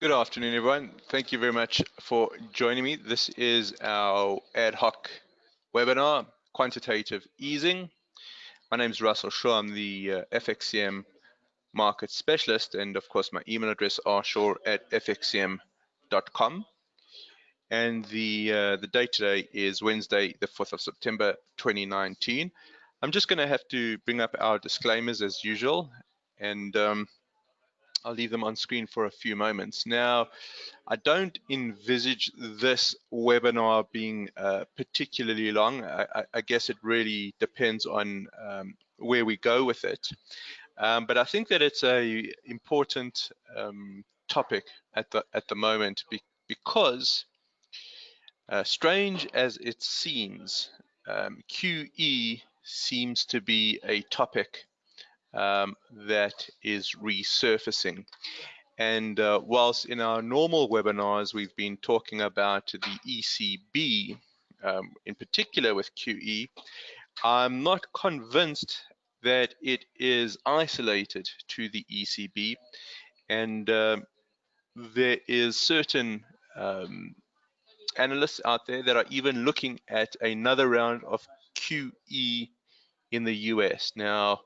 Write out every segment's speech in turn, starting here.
Good afternoon, everyone. Thank you very much for joining me. This is our ad hoc webinar, Quantitative Easing. My name is Russell Shaw. I'm the FXCM market specialist, and of course, my email address rshaw@fxcm.com. And the date today is Wednesday, the 4th of September, 2019. I'm just going to have to bring up our disclaimers as usual, and I'll leave them on screen for a few moments. Now, I don't envisage this webinar being particularly long. I guess it really depends on where we go with it. But I think that it's a important topic at the moment because strange as it seems, QE seems to be a topic that is resurfacing. And whilst in our normal webinars, we've been talking about the ECB, in particular with QE, I'm not convinced that it is isolated to the ECB. And there is certain analysts out there that are even looking at another round of QE in the US. Now,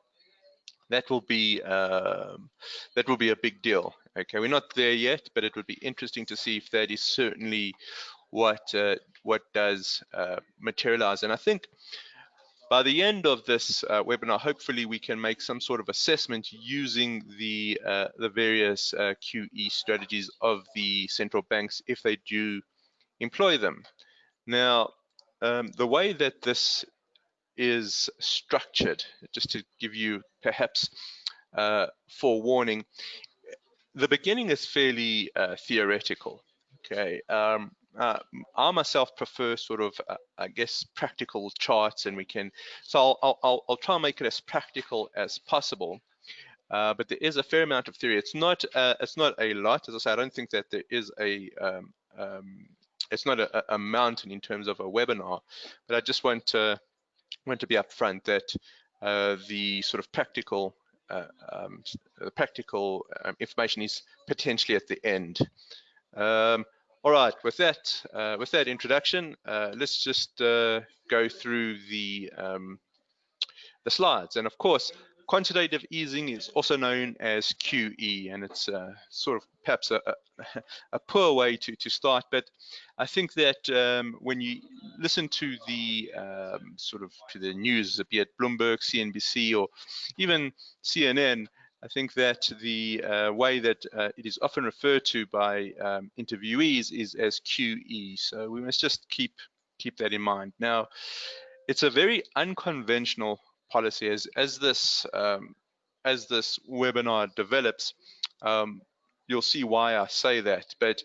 that will be a big deal. Okay, we're not there yet, but it would be interesting to see if that is certainly what does materialize. And I think by the end of this webinar, hopefully we can make some sort of assessment using the various QE strategies of the central banks if they do employ them. Now, the way that this is structured, just to give you perhaps forewarning, the beginning is fairly theoretical. Okay, I myself prefer sort of, I guess, practical charts, and we can. So I'll try and make it as practical as possible. But there is a fair amount of theory. It's not a lot, as I say. I don't think that there is a it's not a mountain in terms of a webinar, but I just want to be upfront that the sort of practical information is potentially at the end. All right, with that introduction, let's just go through the slides. And of course, quantitative easing is also known as QE, and it's sort of perhaps a poor way to start. But I think that when you listen to the sort of to the news, be it Bloomberg, CNBC, or even CNN, I think that the way that it is often referred to by interviewees is as QE. So we must just keep that in mind. Now, it's a very unconventional policy as this webinar develops. You'll see why I say that, but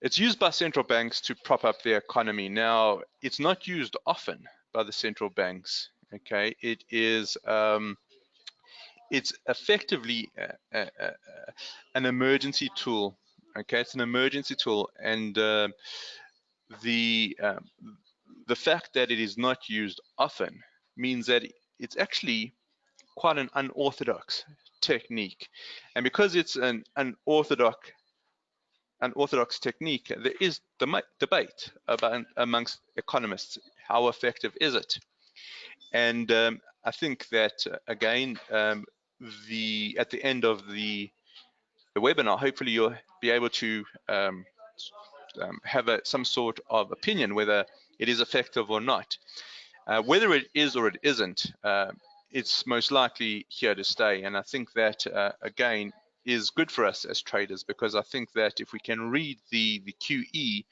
it's used by central banks to prop up the economy. Now, it's not used often by the central banks. Okay, it is it's effectively an emergency tool. Okay, it's an emergency tool, and the fact that it is not used often means that it's actually quite an unorthodox technique. And because it's an unorthodox technique, there is debate amongst economists. How effective is it? And I think that, again, at the end of the webinar, hopefully you'll be able to have some sort of opinion whether it is effective or not. Whether it is or it isn't, it's most likely here to stay. And I think that, again, is good for us as traders, because I think that if we can read the QE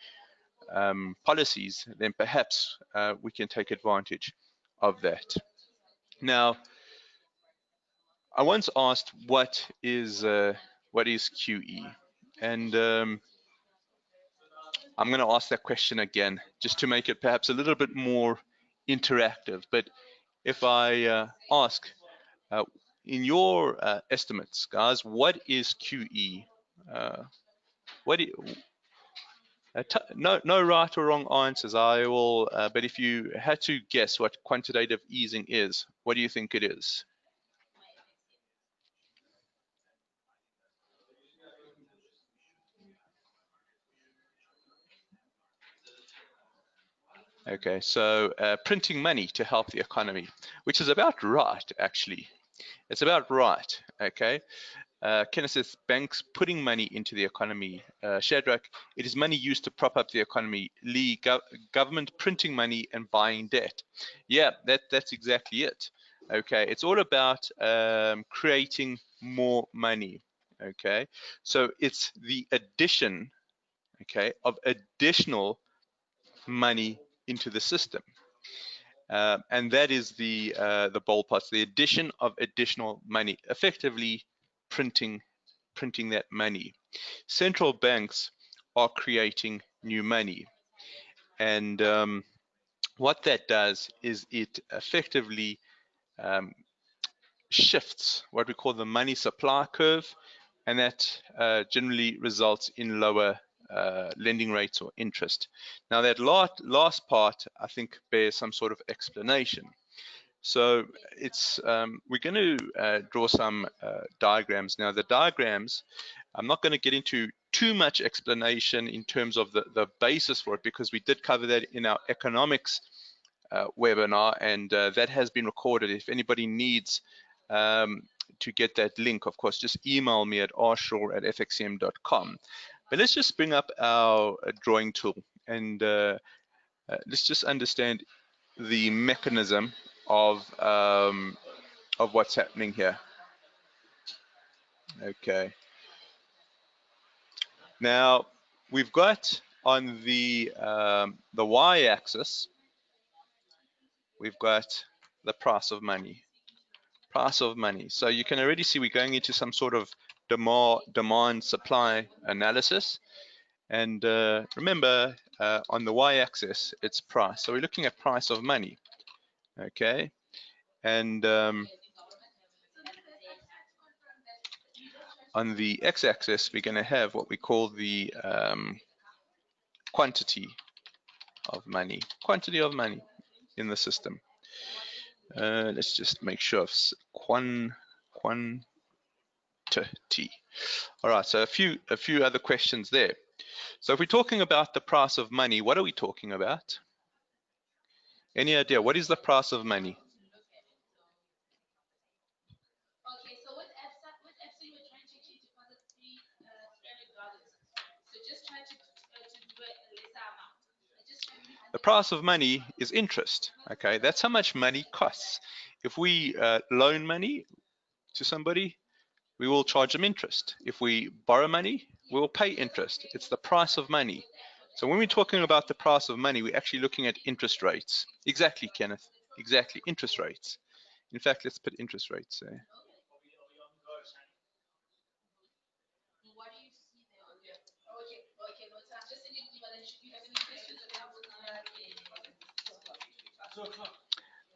policies, then perhaps we can take advantage of that. Now, I once asked what is QE, and I'm going to ask that question again, just to make it perhaps a little bit more interactive. But if I ask, in your estimates, guys, what is QE? No right or wrong answers. I will, but if you had to guess what quantitative easing is, what do you think it is? Okay, so printing money to help the economy, which is about right, actually. It's about right, okay? Kenneth says, banks putting money into the economy. Shadrach, it is money used to prop up the economy. Lee, government printing money and buying debt. Yeah, that's exactly it. Okay, it's all about creating more money. Okay, so it's the addition, okay, of additional money into the system. And that is the bold parts, the addition of additional money, effectively printing that money. Central banks are creating new money, and what that does is it effectively um, shifts what we call the money supply curve, and that generally results in lower lending rates or interest. Now that last part, I think, bears some sort of explanation. So it's we're going to draw some diagrams. Now the diagrams, I'm not going to get into too much explanation in terms of the basis for it, because we did cover that in our economics webinar, and that has been recorded. If anybody needs to get that link, of course, just email me at rshaw@fxcm.com. But let's just bring up our drawing tool, and let's just understand the mechanism of what's happening here. Okay. Now we've got on the y-axis, we've got the price of money. Price of money. So you can already see we're going into some sort of demand supply analysis. And remember, on the y-axis, it's price. So we're looking at price of money. Okay. And on the x-axis, we're going to have what we call the quantity of money. Quantity of money in the system. Let's just make sure of quantity. All right, so a few other questions there. So if we're talking about the price of money, what are we talking about? Any idea? What is the price of money? The price of money is interest. Okay, that's how much money costs. If we loan money to somebody, we will charge them interest. If we borrow money, we will pay interest. It's the price of money. So when we're talking about the price of money, we're actually looking at interest rates. Exactly, Kenneth. Exactly, interest rates. In fact, let's put interest rates there.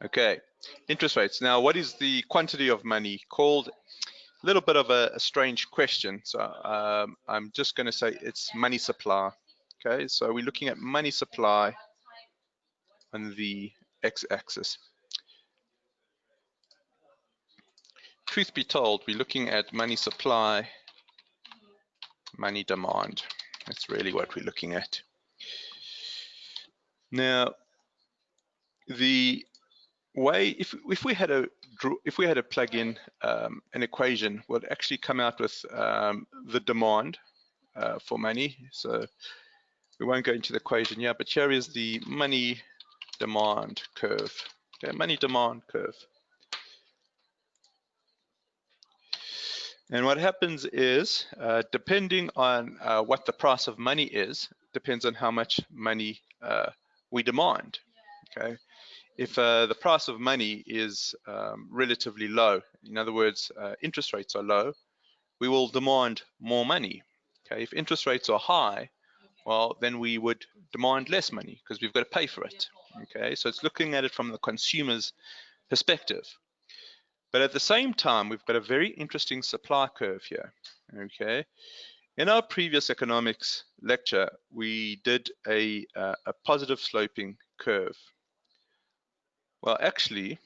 Okay, interest rates. Now, what is the quantity of money called? A little bit of a strange question. So I'm just going to say it's money supply. Okay, so we're looking at money supply on the x-axis. Truth be told, we're looking at money supply, money demand. That's really what we're looking at. Now, the way, if we had to plug in an equation, we'll actually come out with the demand for money. So we won't go into the equation here, but here is the money demand curve. Okay, money demand curve. And what happens is, depending on what the price of money is, depends on how much money we demand. Okay, if the price of money is relatively low, in other words, interest rates are low, we will demand more money. Okay, if interest rates are high, well, then we would demand less money because we've got to pay for it. Okay, so it's looking at it from the consumer's perspective. But at the same time, we've got a very interesting supply curve here. Okay, in our previous economics lecture, we did a positive sloping curve. Well, actually,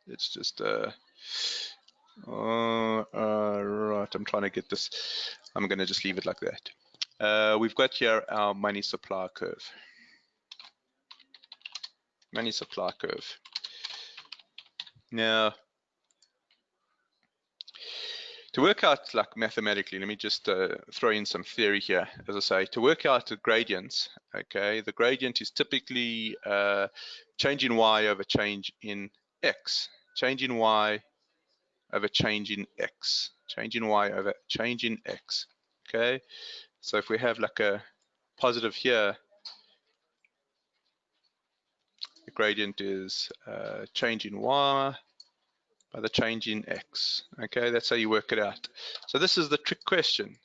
it's just Right, I'm trying to get this. I'm going to just leave it like that. We've got here our money supply curve. Money supply curve. Now, to work out like mathematically, let me just throw in some theory here. As I say, to work out the gradients, okay, the gradient is typically change in y over change in x. Change in y over change in x. Change in y over change in x. Okay, so if we have like a positive here, the gradient is change in y by the change in x. Okay, that's how you work it out. So this is the trick question.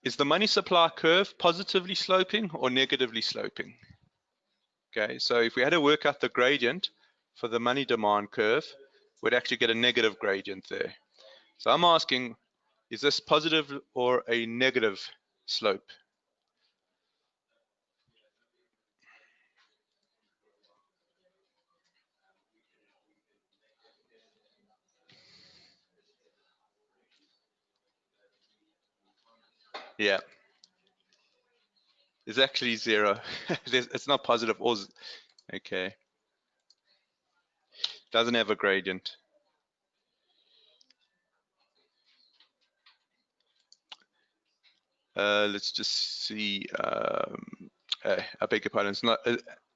Is the money supply curve positively sloping or negatively sloping? Okay, so if we had to work out the gradient for the money demand curve, we'd actually get a negative gradient there. So I'm asking, is this positive or a negative slope? Yeah, it's actually zero. It's not positive or, okay, doesn't have a gradient. Let's just see. I beg your pardon. It's not.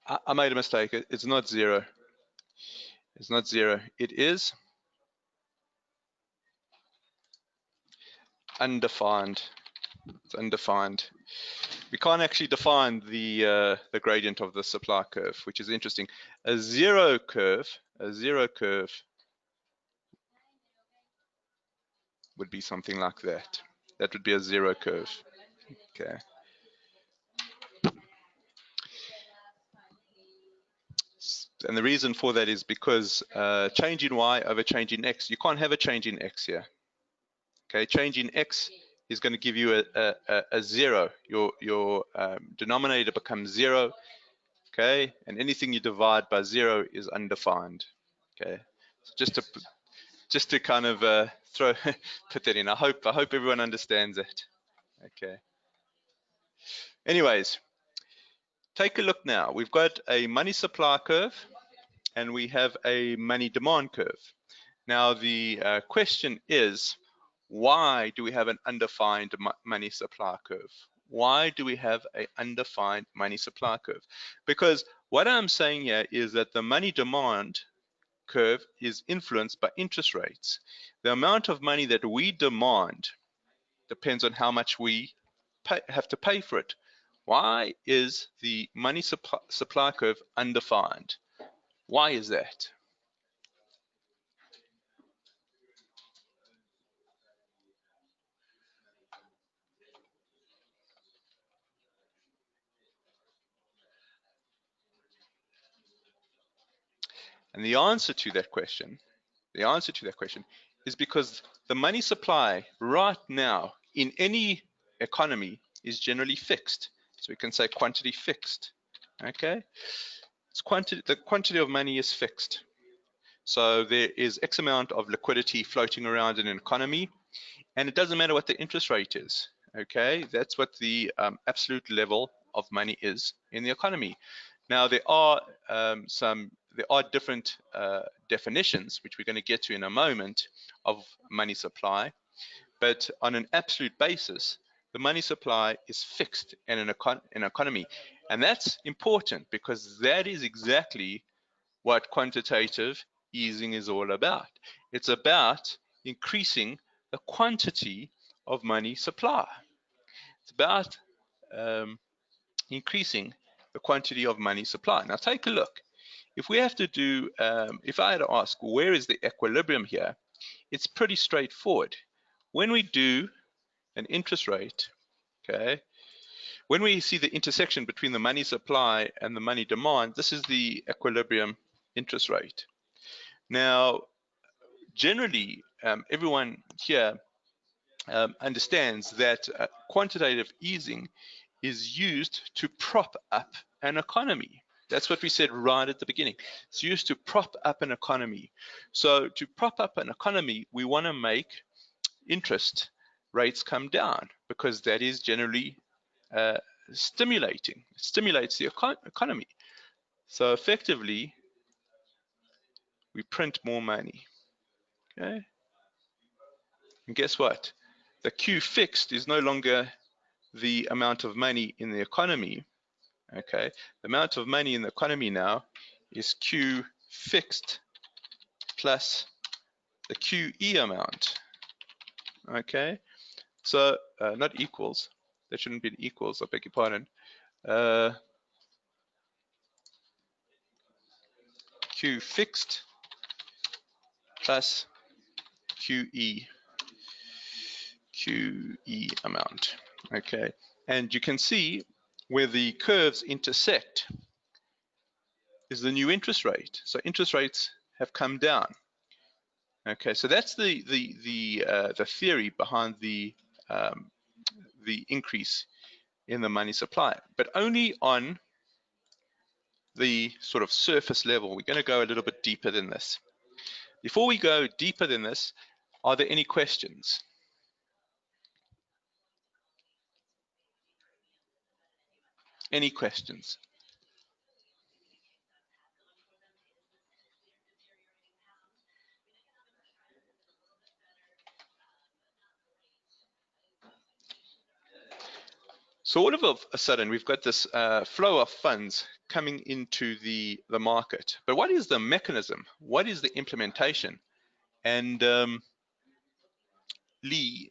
I made a mistake. It's not zero. It's not zero. It is undefined. It's undefined. We can't actually define the gradient of the supply curve, which is interesting. A zero curve would be something like that. That would be a zero curve. Okay. And the reason for that is because change in y over change in x, you can't have a change in x here. Okay, change in x is going to give you a zero. Your denominator becomes zero. Okay, and anything you divide by zero is undefined. Okay, so just to kind of put that in. I hope everyone understands it. Okay. Anyways, take a look now. We've got a money supply curve and we have a money demand curve. Now the question is, why do we have an undefined money supply curve? Why do we have an undefined money supply curve? Because what I'm saying here is that the money demand curve is influenced by interest rates. The amount of money that we demand depends on how much we have to pay for it. Why is the money supply curve undefined? Why is that? And the answer to that question is because the money supply right now in any economy is generally fixed. So we can say quantity fixed. Okay, the quantity of money is fixed. So there is X amount of liquidity floating around in an economy, and it doesn't matter what the interest rate is. Okay, that's what the absolute level of money is in the economy. Now there are different definitions, which we're going to get to in a moment, of money supply, but on an absolute basis, the money supply is fixed in an economy, and that's important because that is exactly what quantitative easing is all about. It's about increasing the quantity of money supply. It's about increasing the quantity of money supply. Now take a look. If we have to do, if I had to ask, where is the equilibrium here? It's pretty straightforward. When we do an interest rate, okay, when we see the intersection between the money supply and the money demand, this is the equilibrium interest rate. Now, generally, everyone here understands that quantitative easing is used to prop up an economy. That's what we said right at the beginning. It's used to prop up an economy. So to prop up an economy, we want to make interest rates come down, because that is generally stimulating. It stimulates the economy. So effectively, we print more money. Okay. And guess what? The Q fixed is no longer the amount of money in the economy. Okay. The amount of money in the economy now is Q fixed plus the QE amount. Okay. So not equals. That shouldn't be equals. I beg your pardon. Q fixed plus QE amount. Okay, and you can see where the curves intersect is the new interest rate. So interest rates have come down. Okay, so that's the theory behind the increase in the money supply, but only on the sort of surface level. We're going to go a little bit deeper than this. Before we go deeper than this, are there any questions? Any questions? So all of a sudden, we've got this flow of funds coming into the market. But what is the mechanism? What is the implementation? And Lee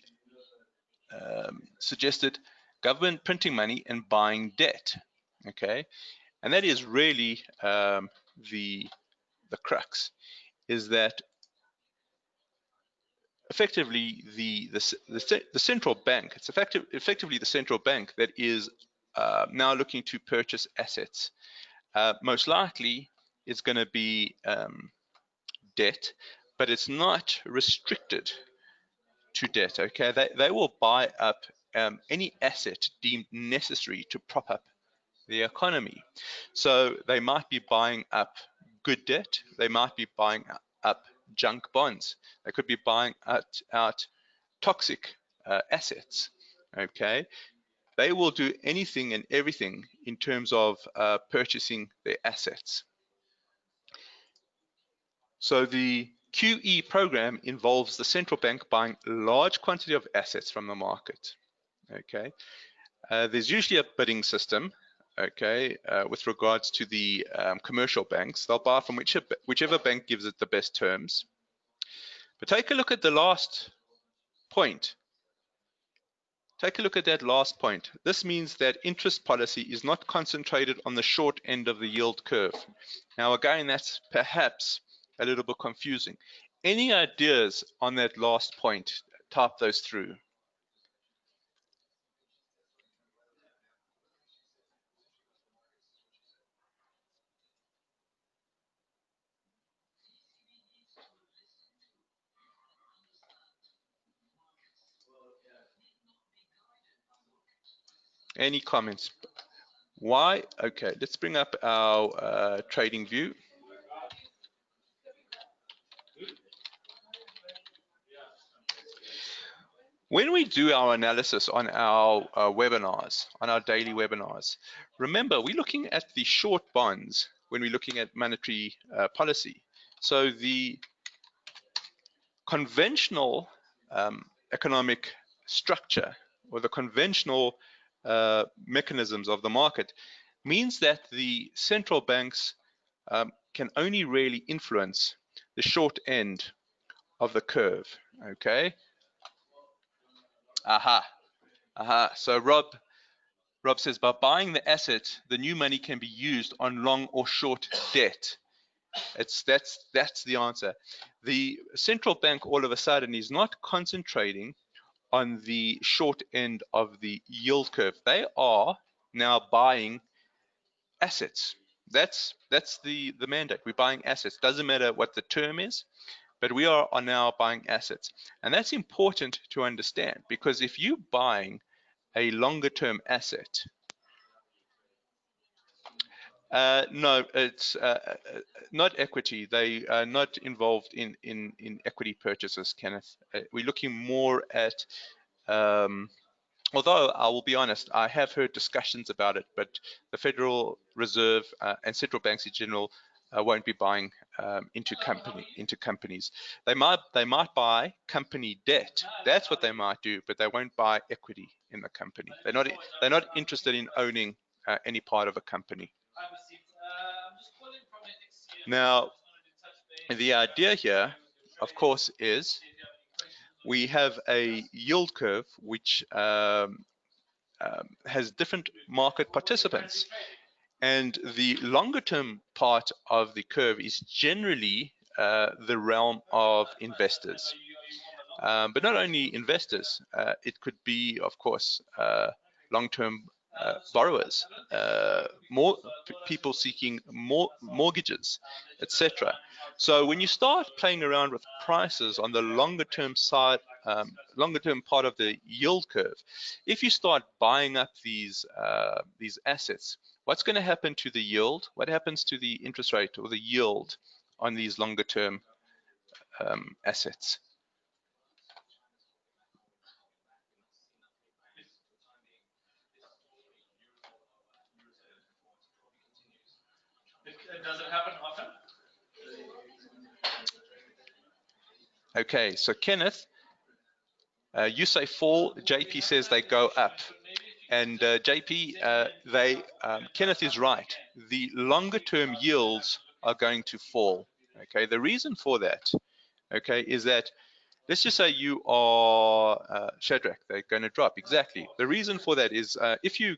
suggested government printing money and buying debt. Okay, and that is really the crux. Is that effectively the central bank? It's effectively the central bank that is now looking to purchase assets. Most likely, it's going to be debt, but it's not restricted to debt. Okay, they will buy up any asset deemed necessary to prop up the economy. So they might be buying up good debt. They might be buying up junk bonds. They could be buying out toxic assets. Okay, they will do anything and everything in terms of purchasing their assets. So the QE program involves the central bank buying large quantity of assets from the market. Okay, there's usually a bidding system. Okay, with regards to the commercial banks, they'll buy from whichever bank gives it the best terms. But take a look at the last point. Take a look at that last point. This means that interest policy is not concentrated on the short end of the yield curve. Now, again, that's perhaps a little bit confusing. Any ideas on that last point? Type those through. Any comments? Why? Okay, let's bring up our trading view. When we do our analysis on our webinars, on our daily webinars, remember we're looking at the short bonds when we're looking at monetary policy. So the conventional economic structure or the conventional mechanisms of the market means that the central banks can only really influence the short end of the curve. Okay. So Rob says, by buying the asset, the new money can be used on long or short debt. That's the answer. The central bank all of a sudden is not concentrating on the short end of the yield curve. They are now buying assets. That's the mandate. We're buying assets. Doesn't matter what the term is, but we are now buying assets. And that's important to understand, because if you're buying a longer term asset, No, it's not equity. They are not involved in equity purchases, Kenneth. We're looking more at, although I will be honest, I have heard discussions about it, but the Federal Reserve and central banks in general won't be buying into companies. They might buy company debt. That's what they might do, but they won't buy equity in the company. They're not interested in owning any part of a company. Now, the idea here, of course, is we have a yield curve which has different market participants. And the longer term part of the curve is generally the realm of investors. But not only investors, it could be, of course, long-term borrowers, more people seeking more mortgages, etc. So when you start playing around with prices on the longer-term side, longer-term part of the yield curve, if you start buying up these assets, what's going to happen to the yield? What happens to the interest rate or the yield on these longer-term assets? Does it happen often? Okay, so Kenneth, you say fall, JP says they go up. And JP, Kenneth is right. The longer term yields are going to fall. Okay, the reason for that, okay, is that let's just say you are Shadrach, they're going to drop. Exactly. The reason for that is if you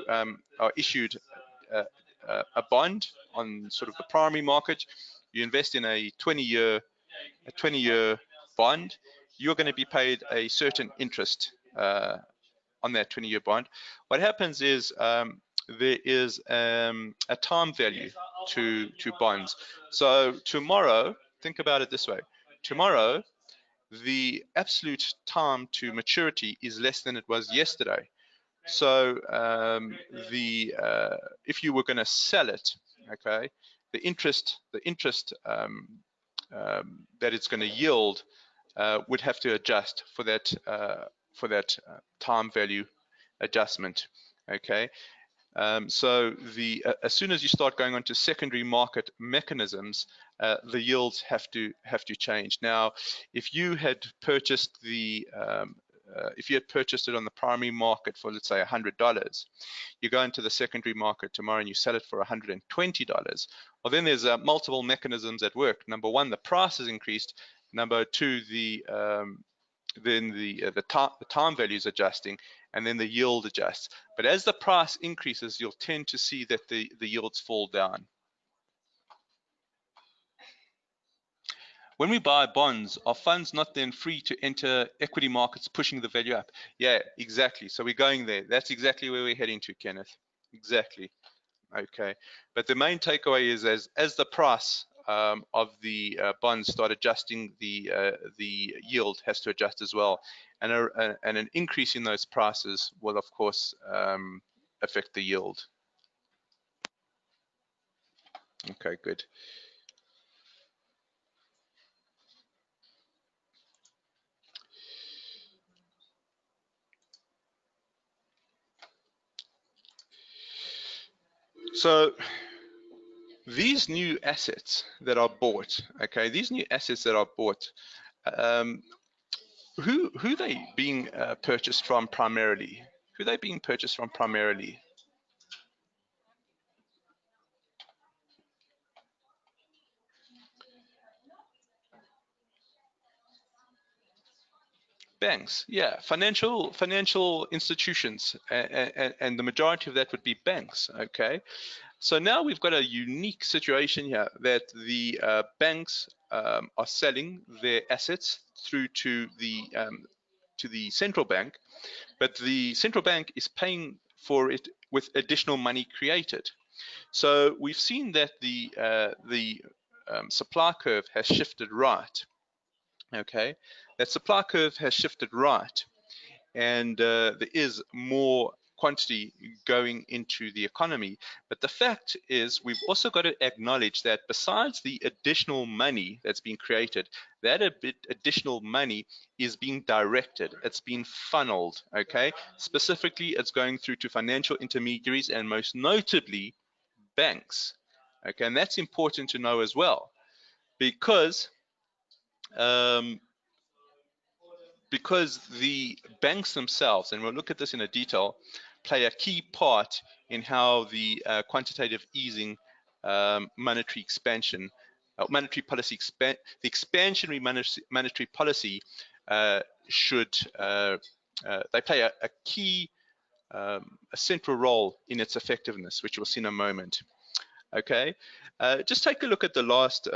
are issued a bond on sort of the primary market, you invest in a 20-year bond, you're going to be paid a certain interest on that 20-year bond. What happens is there is a time value to bonds. So tomorrow, think about it this way. Tomorrow, the absolute time to maturity is less than it was yesterday. So if you were going to sell it, okay, the interest that it's going to yield would have to adjust for that time value adjustment. Okay, so as soon as you start going onto secondary market mechanisms, the yields have to change. Now, if you had purchased it on the primary market for, let's say, $100, you go into the secondary market tomorrow and you sell it for $120. Well, then there's multiple mechanisms at work. Number one, the price has increased. Number two, then the time value is adjusting, and then the yield adjusts. But as the price increases, you'll tend to see that the yields fall down. When we buy bonds, are funds not then free to enter equity markets, pushing the value up? Yeah, exactly. So we're going there. That's exactly where we're heading to, Kenneth. Exactly. Okay. But the main takeaway is as the price of the bonds start adjusting, the yield has to adjust as well, and an increase in those prices will, of course, affect the yield. Okay, good. So these new assets that are bought, okay, who are they being purchased from primarily? Who are they being purchased from primarily? Banks, yeah, financial institutions, and the majority of that would be banks. Okay, so now we've got a unique situation here that the banks are selling their assets through to the central bank, but the central bank is paying for it with additional money created. So we've seen that the supply curve has shifted right. Okay, that supply curve has shifted right, and there is more quantity going into the economy. But the fact is, we've also got to acknowledge that besides the additional money that's being created, that additional money is being directed. It's being funneled, okay? Specifically, it's going through to financial intermediaries and most notably banks, okay? And that's important to know as well, because um, the banks themselves, and we'll look at this in a detail, play a key part in how the quantitative easing monetary expansion, monetary policy, the expansionary monetary policy should, they play a key, a central role in its effectiveness, which we'll see in a moment. Okay, just take a look at the last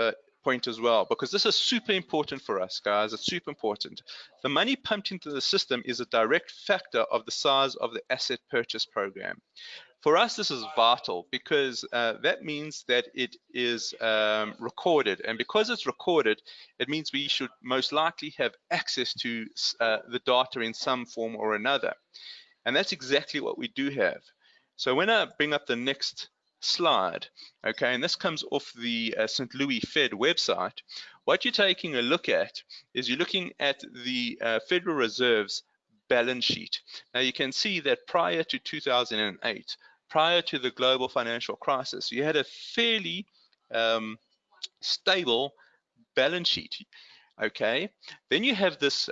point as well, because this is super important for us, guys. It's super important. The money pumped into the system is a direct factor of the size of the asset purchase program. For us, this is vital because that means that it is recorded. And because it's recorded, it means we should most likely have access to the data in some form or another. And that's exactly what we do have. So when I bring up the next slide, okay, and this comes off the St. Louis Fed website, what you're taking a look at is you're looking at the Federal Reserve's balance sheet. Now you can see that prior to 2008, prior to the global financial crisis, you had a fairly stable balance sheet, okay? Then you have this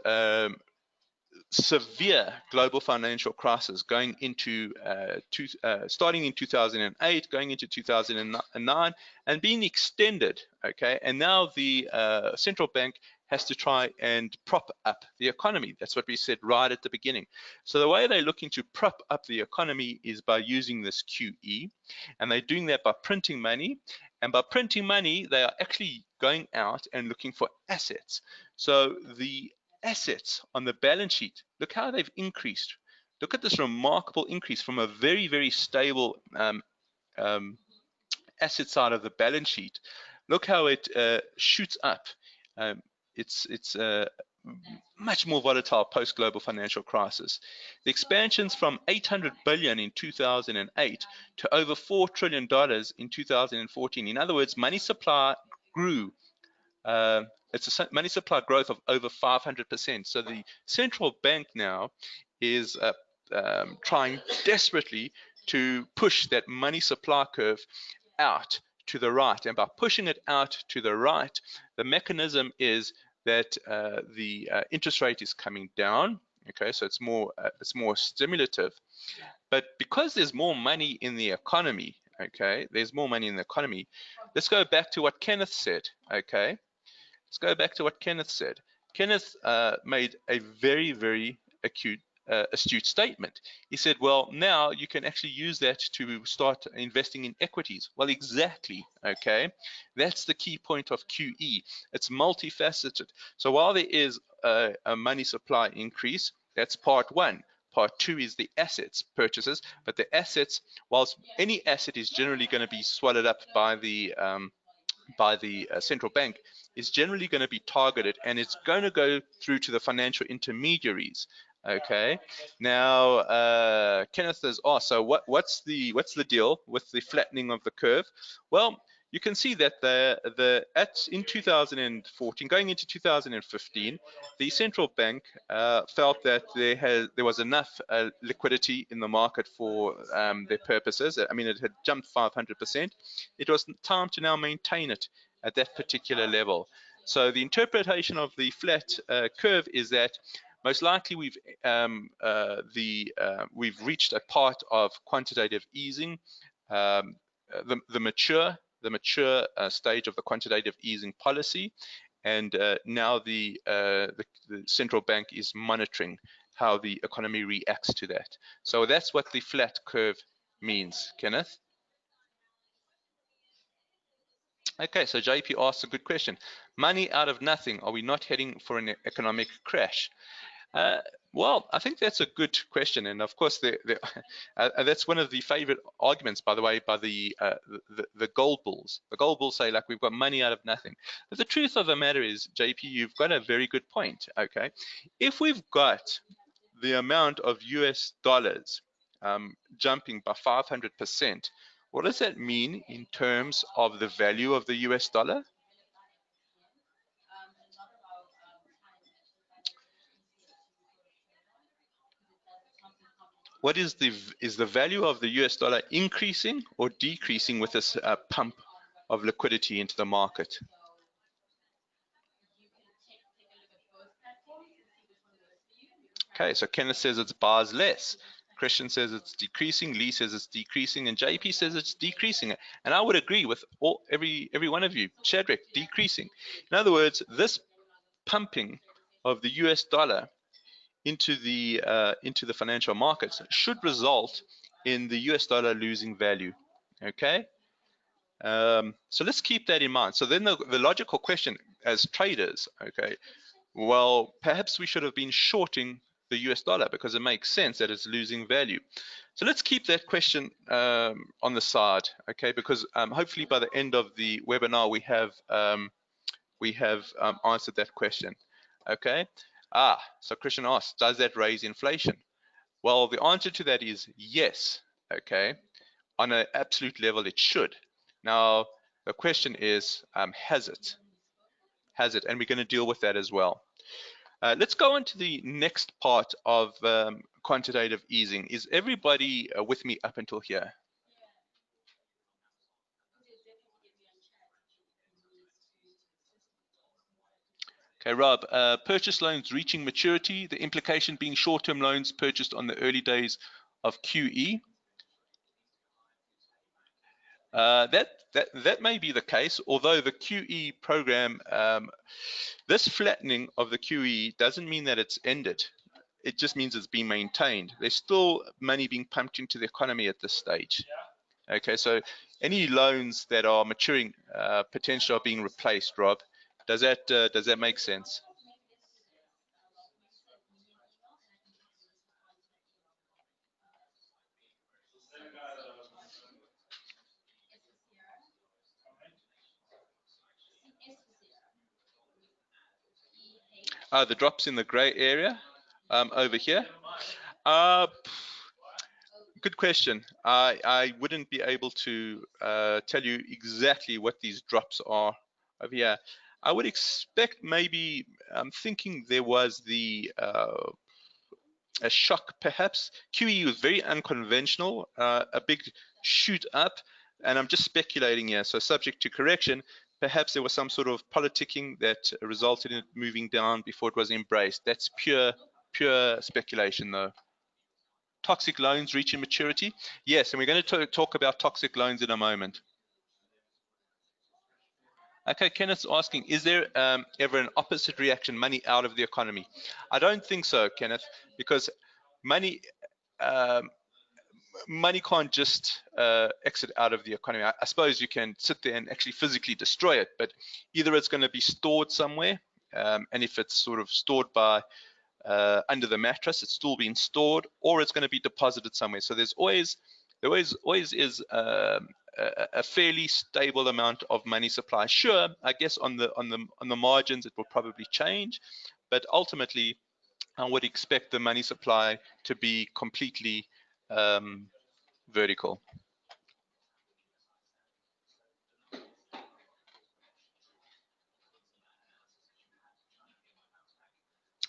severe global financial crisis going into starting in 2008, going into 2009, and being extended. Okay, and now the central bank has to try and prop up the economy. That's what we said right at the beginning. So the way they're looking to prop up the economy is by using this QE, and they're doing that by printing money. And by printing money, they are actually going out and looking for assets. So the assets on the balance sheet, look how they've increased. Look at this remarkable increase from a very, very stable asset side of the balance sheet. Look how it shoots up. It's much more volatile post-global financial crisis. The expansions from 800 billion in 2008 to over $4 trillion in 2014. In other words, money supply grew. It's a money supply growth of over 500%. So the central bank now is trying desperately to push that money supply curve out to the right. And by pushing it out to the right, the mechanism is that the interest rate is coming down. Okay, so it's more stimulative. But because there's more money in the economy, okay, there's more money in the economy. Let's go back to what Kenneth said. Okay. Let's go back to what Kenneth said. Kenneth made a very, very astute statement. He said, well, now you can actually use that to start investing in equities. Well, exactly, okay? That's the key point of QE. It's multifaceted. So while there is a money supply increase, that's part one. Part two is the assets purchases, but the assets, whilst any asset is generally going to be swallowed up by the central bank, is generally going to be targeted, and it's going to go through to the financial intermediaries. Okay. Now, Kenneth has asked, so what's the deal with the flattening of the curve? Well, you can see that in 2014, going into 2015, the central bank felt that there was enough liquidity in the market for their purposes. I mean, it had jumped 500%. It was time to now maintain it at that particular level. So the interpretation of the flat curve is that most likely we've reached a part of quantitative easing, the mature stage of the quantitative easing policy, and now the central bank is monitoring how the economy reacts to that. So that's what the flat curve means, Kenneth. Okay, so JP asks a good question. Money out of nothing, are we not heading for an economic crash? Well, I think that's a good question, and of course, that's one of the favorite arguments, by the way, by the gold bulls. The gold bulls say, like, we've got money out of nothing. But the truth of the matter is, JP, you've got a very good point. Okay, if we've got the amount of US dollars, jumping by 500%, what does that mean in terms of the value of the US dollar? What is the value of the US dollar increasing or decreasing with this pump of liquidity into the market? Okay, so Kenneth says it's bars less. Christian says it's decreasing. Lee says it's decreasing, and JP says it's decreasing. And I would agree with every one of you. Shadrach, decreasing. In other words, this pumping of the US dollar into the financial markets should result in the US dollar losing value. Okay, so let's keep that in mind. So then the logical question as traders, okay, well, perhaps we should have been shorting the US dollar because it makes sense that it's losing value. So let's keep that question on the side, okay, because hopefully by the end of the webinar we have answered that question, okay. So Christian asks, does that raise inflation? Well, the answer to that is yes, okay. On an absolute level, it should. Now, the question is, has it? Has it? And we're going to deal with that as well. Let's go on to the next part of quantitative easing. Is everybody with me up until here? Okay, Rob, purchase loans reaching maturity, the implication being short-term loans purchased on the early days of QE. That may be the case, although the QE program, this flattening of the QE doesn't mean that it's ended. It just means it's being maintained. There's still money being pumped into the economy at this stage. Okay, so any loans that are maturing potentially are being replaced. Rob, does that make sense? The drops in the gray area over here. Good question. I wouldn't be able to tell you exactly what these drops are over here. I would expect maybe, I'm thinking there was a shock perhaps. QE was very unconventional, a big shoot up, and I'm just speculating here, so subject to correction. Perhaps there was some sort of politicking that resulted in it moving down before it was embraced. That's pure speculation though. Toxic loans reaching maturity? Yes, and we're going to talk about toxic loans in a moment. Okay, Kenneth's asking, is there ever an opposite reaction, money out of the economy? I don't think so, Kenneth, because money money can't just exit out of the economy. I suppose you can sit there and actually physically destroy it, but either it's going to be stored somewhere, and if it's sort of stored by under the mattress, it's still being stored, or it's going to be deposited somewhere. So there always is a fairly stable amount of money supply. Sure, I guess on the margins it will probably change, but ultimately I would expect the money supply to be completely vertical.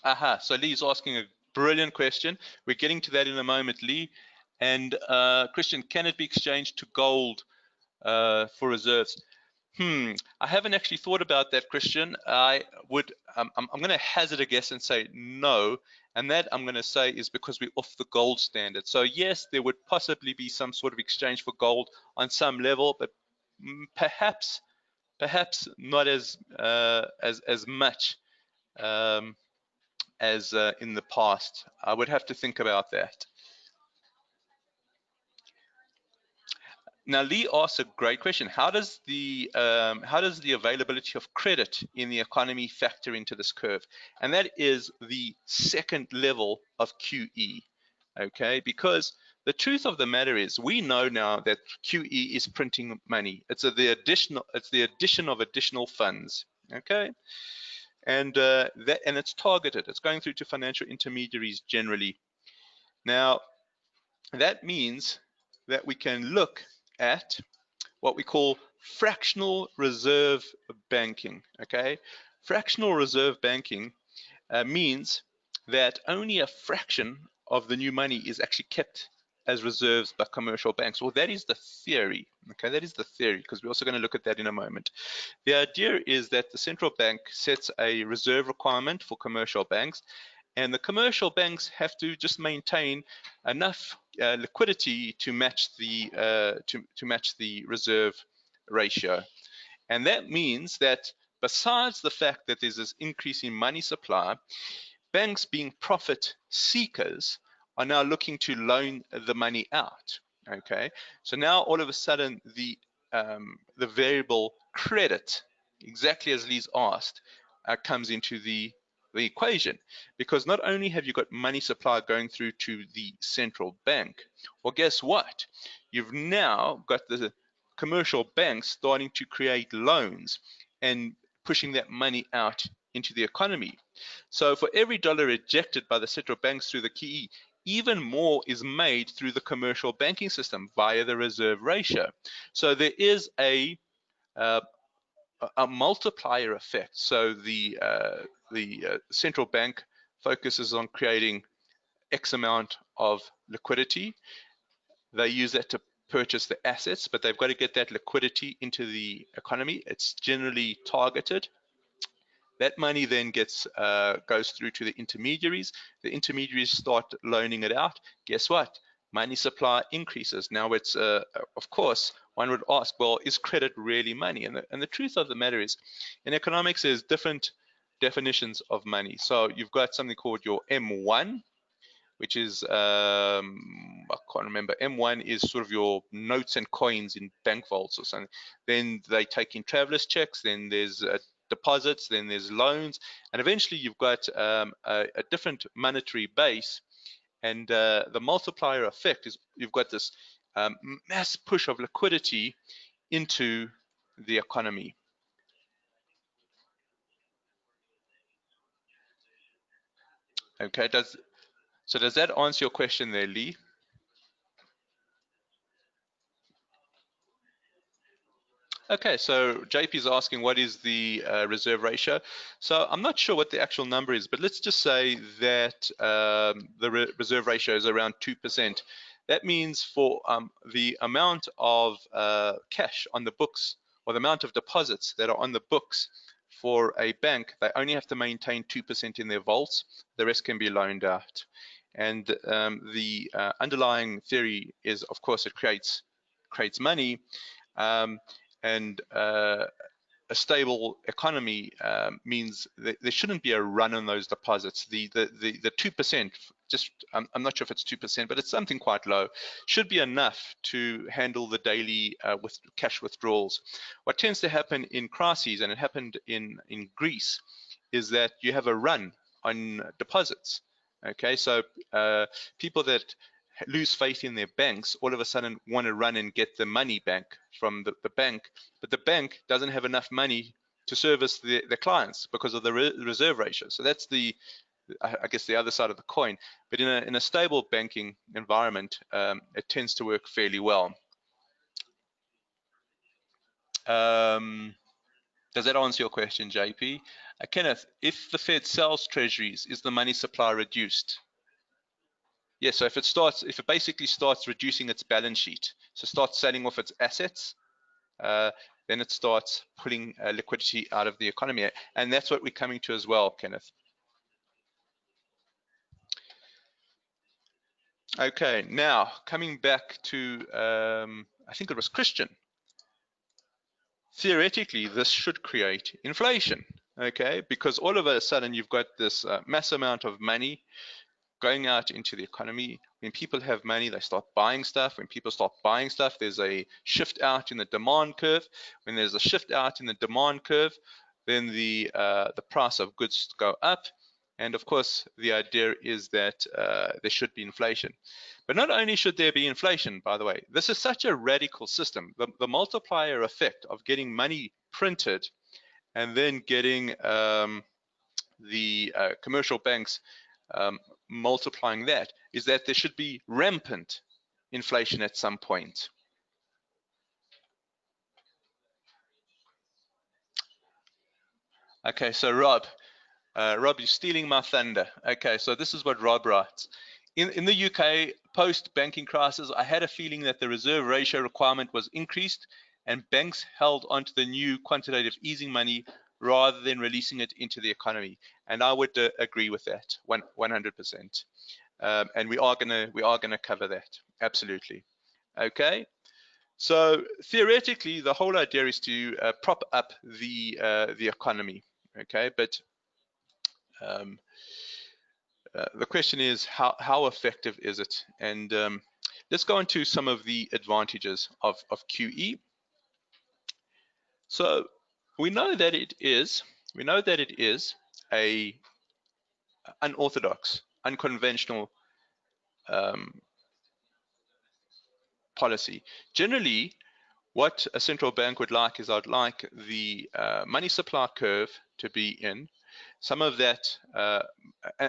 Aha, so Lee's asking a brilliant question. We're getting to that in a moment, Lee. And Christian, can it be exchanged to gold for reserves? I haven't actually thought about that, Christian. I'm going to hazard a guess and say no, and that I'm going to say is because we're off the gold standard. So yes, there would possibly be some sort of exchange for gold on some level, but perhaps not as much as in the past. I would have to think about that. Now, Lee asks a great question. How does the availability of credit in the economy factor into this curve? And that is the second level of QE. Okay, because the truth of the matter is, we know now that QE is printing money. It's the addition of additional funds. Okay, and it's targeted. It's going through to financial intermediaries generally. Now, that means that we can look at what we call fractional reserve banking. Okay, fractional reserve banking means that only a fraction of the new money is actually kept as reserves by commercial banks. Well, that is the theory. Okay, that is the theory, because we're also going to look at that in a moment. The idea is that the central bank sets a reserve requirement for commercial banks, and the commercial banks have to just maintain enough liquidity to match the reserve ratio. And that means that besides the fact that there's this increase in money supply, banks, being profit seekers, are now looking to loan the money out. Okay, so now all of a sudden the variable credit, exactly as Lee's asked, comes into the equation, because not only have you got money supply going through to the central bank, well, guess what? You've now got the commercial banks starting to create loans and pushing that money out into the economy. So for every dollar ejected by the central banks through the QE, even more is made through the commercial banking system via the reserve ratio. So there is uh, a multiplier effect. So the central bank focuses on creating X amount of liquidity. They use that to purchase the assets, but they've got to get that liquidity into the economy. It's generally targeted. That money then goes through to the intermediaries. The intermediaries start loaning it out. Guess what? Money supply increases. Now it's, of course, one would ask, well, is credit really money? And the truth of the matter is, in economics, there's different definitions of money. So you've got something called your M1, which is, I can't remember, M1 is sort of your notes and coins in bank vaults or something. Then they take in traveler's checks, then there's deposits, then there's loans, and eventually you've got a different monetary base, and the multiplier effect is you've got this mass push of liquidity into the economy. Okay, does that answer your question there, Lee? Okay, so JP is asking what is the reserve ratio. So I'm not sure what the actual number is, but let's just say that the reserve ratio is around 2%. That means for the amount of cash on the books, or the amount of deposits that are on the books for a bank, they only have to maintain 2% in their vaults. The rest can be loaned out. And the underlying theory is, of course, it creates money. And a stable economy means that there shouldn't be a run on those deposits. The 2%, just I'm not sure if it's 2%, but it's something quite low, should be enough to handle the daily with cash withdrawals. What tends to happen in crises, and it happened in Greece, is that you have a run on deposits. Okay, so people that lose faith in their banks all of a sudden want to run and get the money back from the bank, but the bank doesn't have enough money to service the clients because of the reserve ratio. So that's I guess the other side of the coin. But in a stable banking environment, it tends to work fairly well. Does that answer your question, JP? Kenneth, if the Fed sells treasuries, is the money supply reduced? Yeah, so if it basically starts reducing its balance sheet, so starts selling off its assets, then it starts pulling liquidity out of the economy. And that's what we're coming to as well, Kenneth. Okay, now coming back to, I think it was Christian. Theoretically, this should create inflation, okay? Because all of a sudden you've got this mass amount of money going out into the economy. When people have money, they start buying stuff. When people start buying stuff, there's a shift out in the demand curve. When there's a shift out in the demand curve, then the price of goods go up. And of course, the idea is that there should be inflation. But not only should there be inflation, by the way, this is such a radical system. The multiplier effect of getting money printed and then getting the commercial banks multiplying that is that there should be rampant inflation at some point. Okay, so Rob, you're stealing my thunder. Okay, so this is what Rob writes. In the UK, post-banking crisis, I had a feeling that the reserve ratio requirement was increased and banks held onto the new quantitative easing money rather than releasing it into the economy. And I would agree with that 100%. And we are gonna cover that, absolutely. Okay. So theoretically, the whole idea is to prop up the economy. Okay, but the question is how effective is it? And let's go into some of the advantages of QE. So we know that it is a unorthodox, unconventional policy. Generally, what a central bank would like is I'd like the money supply curve to be in some of that,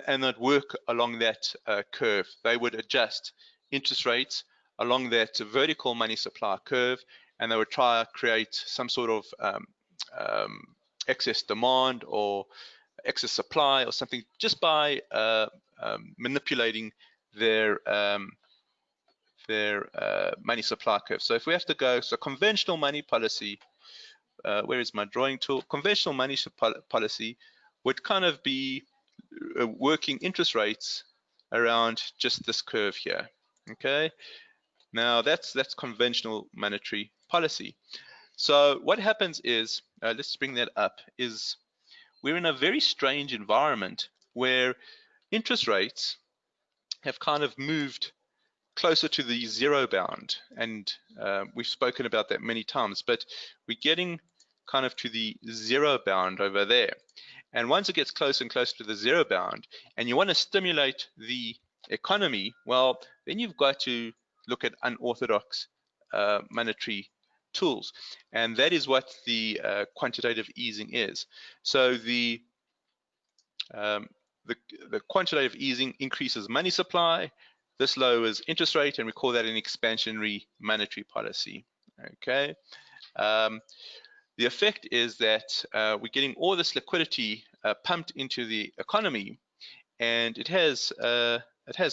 and that work along that curve. They would adjust interest rates along that vertical money supply curve, and they would try to create some sort of excess demand or excess supply or something just by manipulating their money supply curve. So if we have to go, so conventional money policy, where is my drawing tool? Conventional money policy would kind of be working interest rates around just this curve here. Okay, now that's conventional monetary policy. So what happens is, let's bring that up, is we're in a very strange environment where interest rates have kind of moved closer to the zero bound, and we've spoken about that many times, but we're getting kind of to the zero bound over there. And once it gets closer and closer to the zero bound, and you want to stimulate the economy, well, then you've got to look at unorthodox monetary tools, and that is what the quantitative easing is. So the quantitative easing increases money supply. This lowers interest rate, and we call that an expansionary monetary policy. Okay. The effect is that we're getting all this liquidity pumped into the economy, and it has a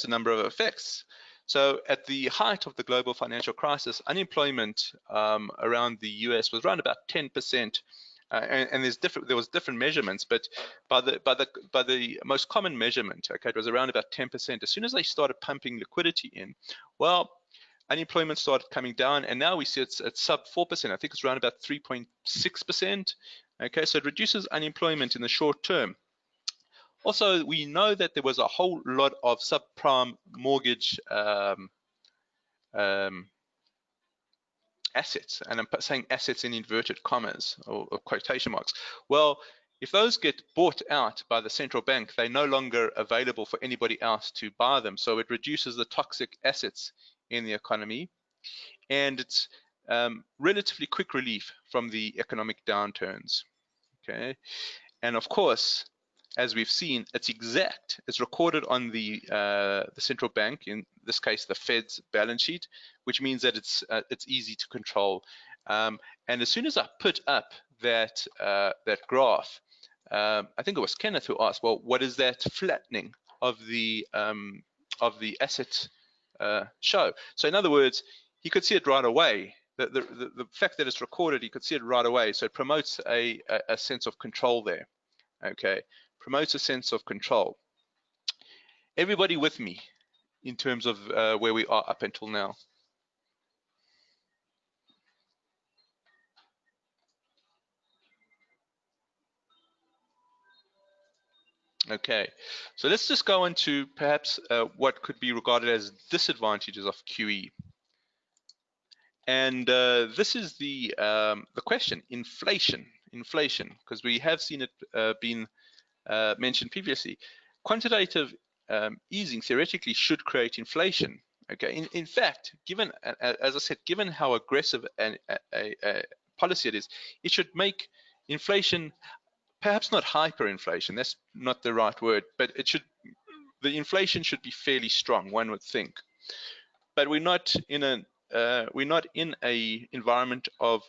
number of effects. So at the height of the global financial crisis, unemployment around the US was around about 10%. And there was different measurements, but by the most common measurement, okay, it was around about 10%. As soon as they started pumping liquidity in, well, unemployment started coming down, and now we see it's at sub 4%. I think it's around about 3.6%. Okay, so it reduces unemployment in the short term. Also, we know that there was a whole lot of subprime mortgage assets, and I'm saying assets in inverted commas or quotation marks. Well, if those get bought out by the central bank, they're no longer available for anybody else to buy them. So it reduces the toxic assets in the economy, and it's relatively quick relief from the economic downturns. Okay, and of course, as we've seen, it's exact. It's recorded on the central bank, in this case, the Fed's balance sheet, which means that it's easy to control. And as soon as I put up that graph, I think it was Kenneth who asked, well, what is that flattening of the asset show? So in other words, he could see it right away. The fact that it's recorded, he could see it right away. So it promotes a sense of control there. Okay, promotes a sense of control. Everybody with me in terms of where we are up until now? Okay, so let's just go into perhaps what could be regarded as disadvantages of QE. And this is the question: inflation, because we have seen it being mentioned previously. Quantitative easing theoretically should create inflation. Okay, in fact, given, as I said, given how aggressive a policy it is, it should make inflation, perhaps not hyperinflation, that's not the right word, but the inflation should be fairly strong, one would think. but we're not in a environment of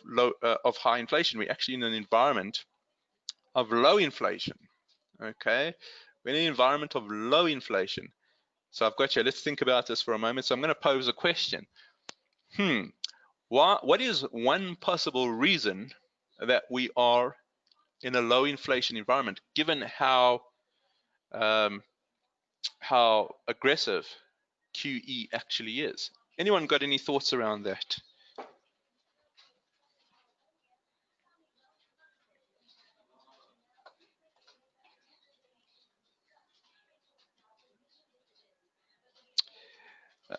high inflation. We're actually in an environment of low inflation. Okay, we're in an environment of low inflation. So I've got you. Let's think about this for a moment. So I'm going to pose a question. What is one possible reason that we are in a low inflation environment, given how aggressive QE actually is? Anyone got any thoughts around that?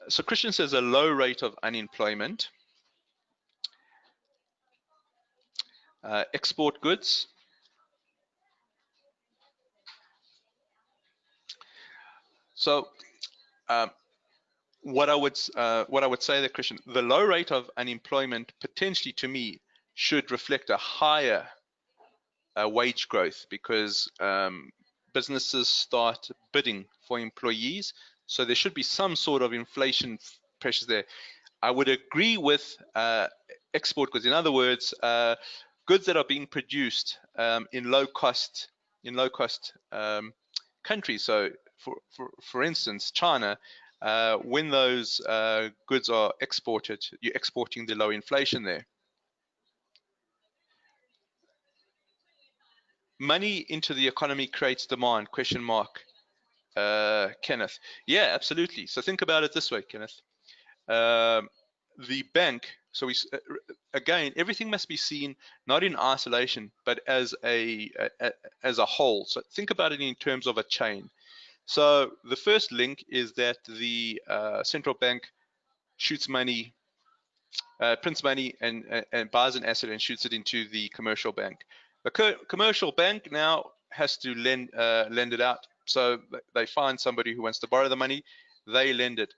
So Christian says a low rate of unemployment, export goods. So what I would say there, Christian, the low rate of unemployment potentially to me should reflect a higher wage growth, because businesses start bidding for employees. So there should be some sort of inflation pressures there. I would agree with export goods. In other words, goods that are being produced in low cost countries. So for instance, China, when those goods are exported, you're exporting the low inflation there. Money into the economy creates demand, question mark, Kenneth. Yeah, absolutely. So think about it this way, Kenneth. The bank, so again, everything must be seen not in isolation, but as a whole. So think about it in terms of a chain. So the first link is that the central bank shoots money, prints money, and buys an asset and shoots it into the commercial bank. The commercial bank now has to lend it out. So they find somebody who wants to borrow the money, they lend it.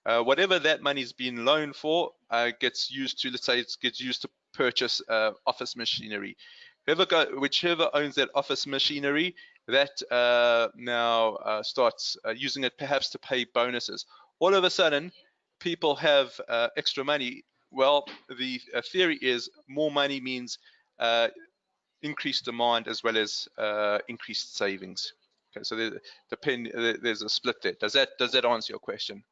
Whatever that money's been loaned for gets used to, let's say it gets used to purchase office machinery. Whichever owns that office machinery, that now starts using it perhaps to pay bonuses. All of a sudden, people have extra money. Well, the theory is more money means increased demand as well as increased savings. Okay, so there's a split there. Does that answer your question?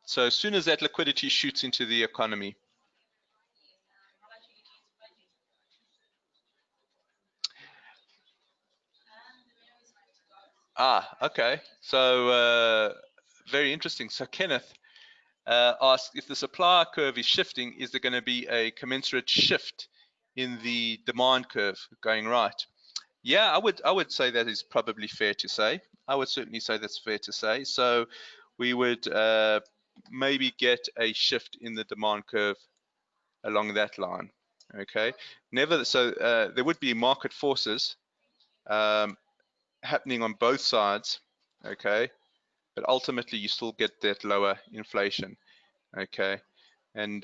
So as soon as that liquidity shoots into the economy. Okay. So very interesting. So Kenneth asked, if the supply curve is shifting, is there going to be a commensurate shift in the demand curve going right? Yeah, I would say that is probably fair to say. I would certainly say that's fair to say. So we would maybe get a shift in the demand curve along that line. Okay. There would be market forces happening on both sides. Okay. But ultimately, you still get that lower inflation. Okay. And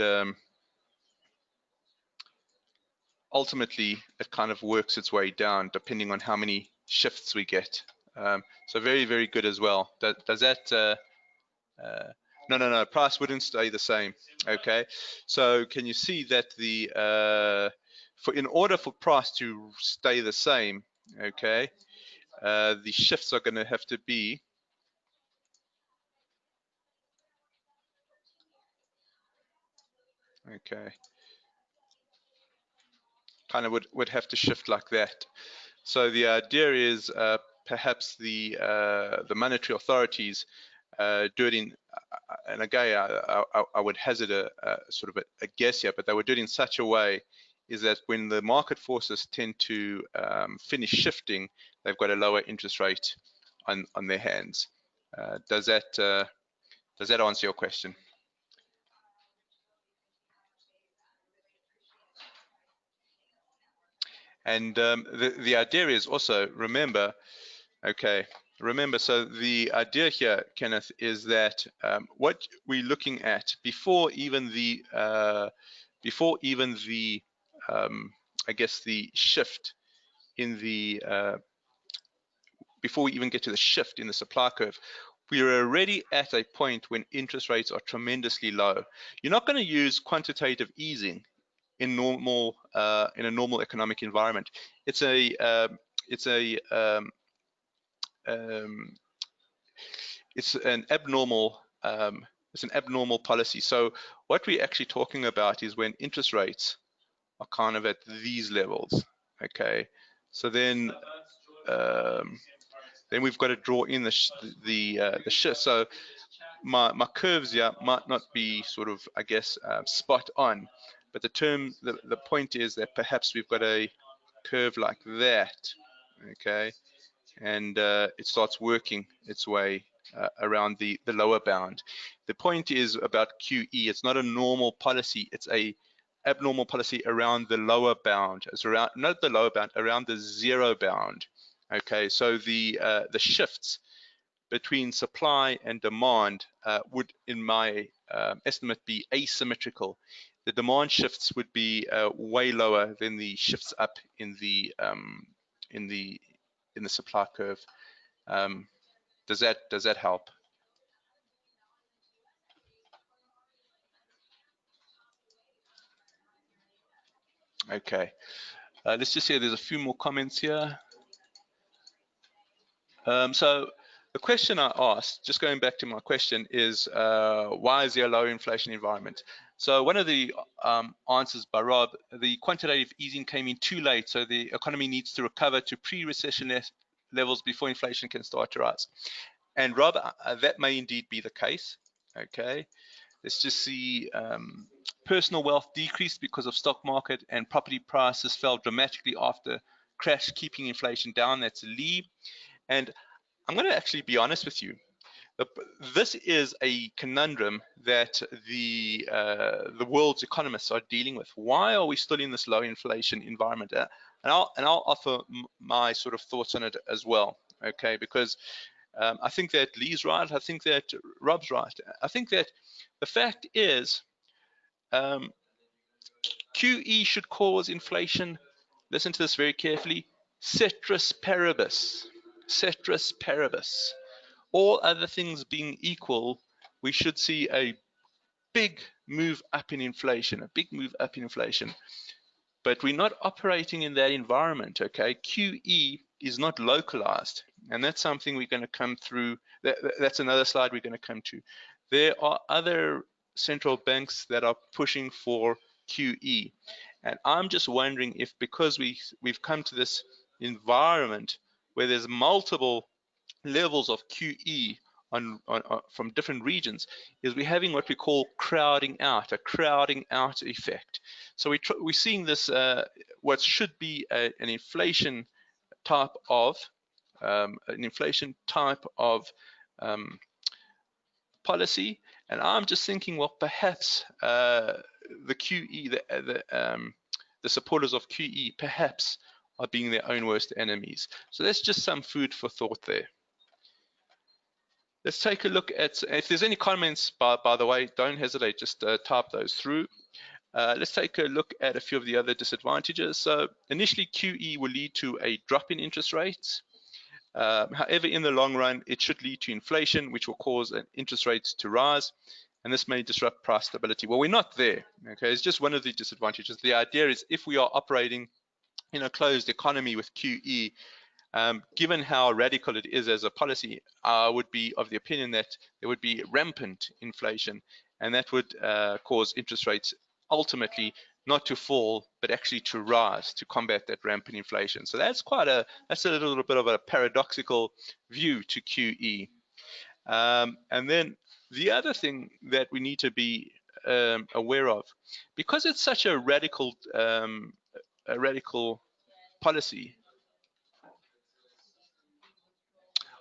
ultimately, it kind of works its way down depending on how many shifts we get. So very, very good as well. Does that? No. Price wouldn't stay the same. Okay. So can you see that in order for price to stay the same, okay, the shifts are going to have to be okay. Kind of would have to shift like that. So the idea is perhaps the monetary authorities do it in, and again, I would hazard a sort of a guess here, but they would do it in such a way is that when the market forces tend to finish shifting, they've got a lower interest rate on their hands. Does that answer your question? And the idea is also, remember, so the idea here, Kenneth, is that what we're looking at before even the I guess, the shift in the before we even get to the shift in the supply curve, we are already at a point when interest rates are tremendously low. You're not going to use quantitative easing in a normal economic environment. It's a it's a it's an abnormal policy. So what we're actually talking about is when interest rates are kind of at these levels. Okay, so then we've got to draw in the shift. So my curves here might not be sort of, I guess, spot on, but the point is that perhaps we've got a curve like that, okay, and it starts working its way around the lower bound. The point is about QE. It's not a normal policy. It's a abnormal policy around the lower bound. It's around, not the lower bound, around the zero bound. Okay, so the shifts between supply and demand would, in my estimate, be asymmetrical. The demand shifts would be way lower than the shifts up in the supply curve. Does that help? Okay. Let's just see. There's a few more comments here. So the question I asked, just going back to my question, is why is there a low inflation environment? So one of the answers by Rob, the quantitative easing came in too late, so the economy needs to recover to pre-recession levels before inflation can start to rise. And Rob, that may indeed be the case. Okay, let's just see. Personal wealth decreased because of stock market and property prices fell dramatically after crash, keeping inflation down. That's Lee. And I'm going to actually be honest with you. This is a conundrum that the world's economists are dealing with. Why are we still in this low inflation environment? And I'll offer my sort of thoughts on it as well. Okay, because I think that Lee's right. I think that Rob's right. I think that the fact is QE should cause inflation. Listen to this very carefully. Ceteris paribus. Ceteris paribus. All other things being equal, we should see a big move up in inflation, But we're not operating in that environment, okay? QE is not localized, and that's something we're going to come through. That's another slide we're going to come to. There are other central banks that are pushing for QE, and I'm just wondering if, because we've come to this environment where there's multiple levels of QE from different regions, is we're having what we call crowding out, a crowding out effect. So we're seeing this, what should be an inflation type of policy, and I'm just thinking, well, perhaps the QE, the supporters of QE, perhaps are being their own worst enemies. So that's just some food for thought there. Let's take a look at, if there's any comments, by the way, don't hesitate, just type those through. Let's take a look at a few of the other disadvantages. So initially, QE will lead to a drop in interest rates. However, in the long run, it should lead to inflation, which will cause interest rates to rise, and this may disrupt price stability. Well, we're not there, okay? It's just one of the disadvantages. The idea is if we are operating in a closed economy with QE, given how radical it is as a policy, I would be of the opinion that there would be rampant inflation, and that would cause interest rates ultimately not to fall, but actually to rise to combat that rampant inflation. So that's a little bit of a paradoxical view to QE. And then the other thing that we need to be aware of, because it's such a radical policy.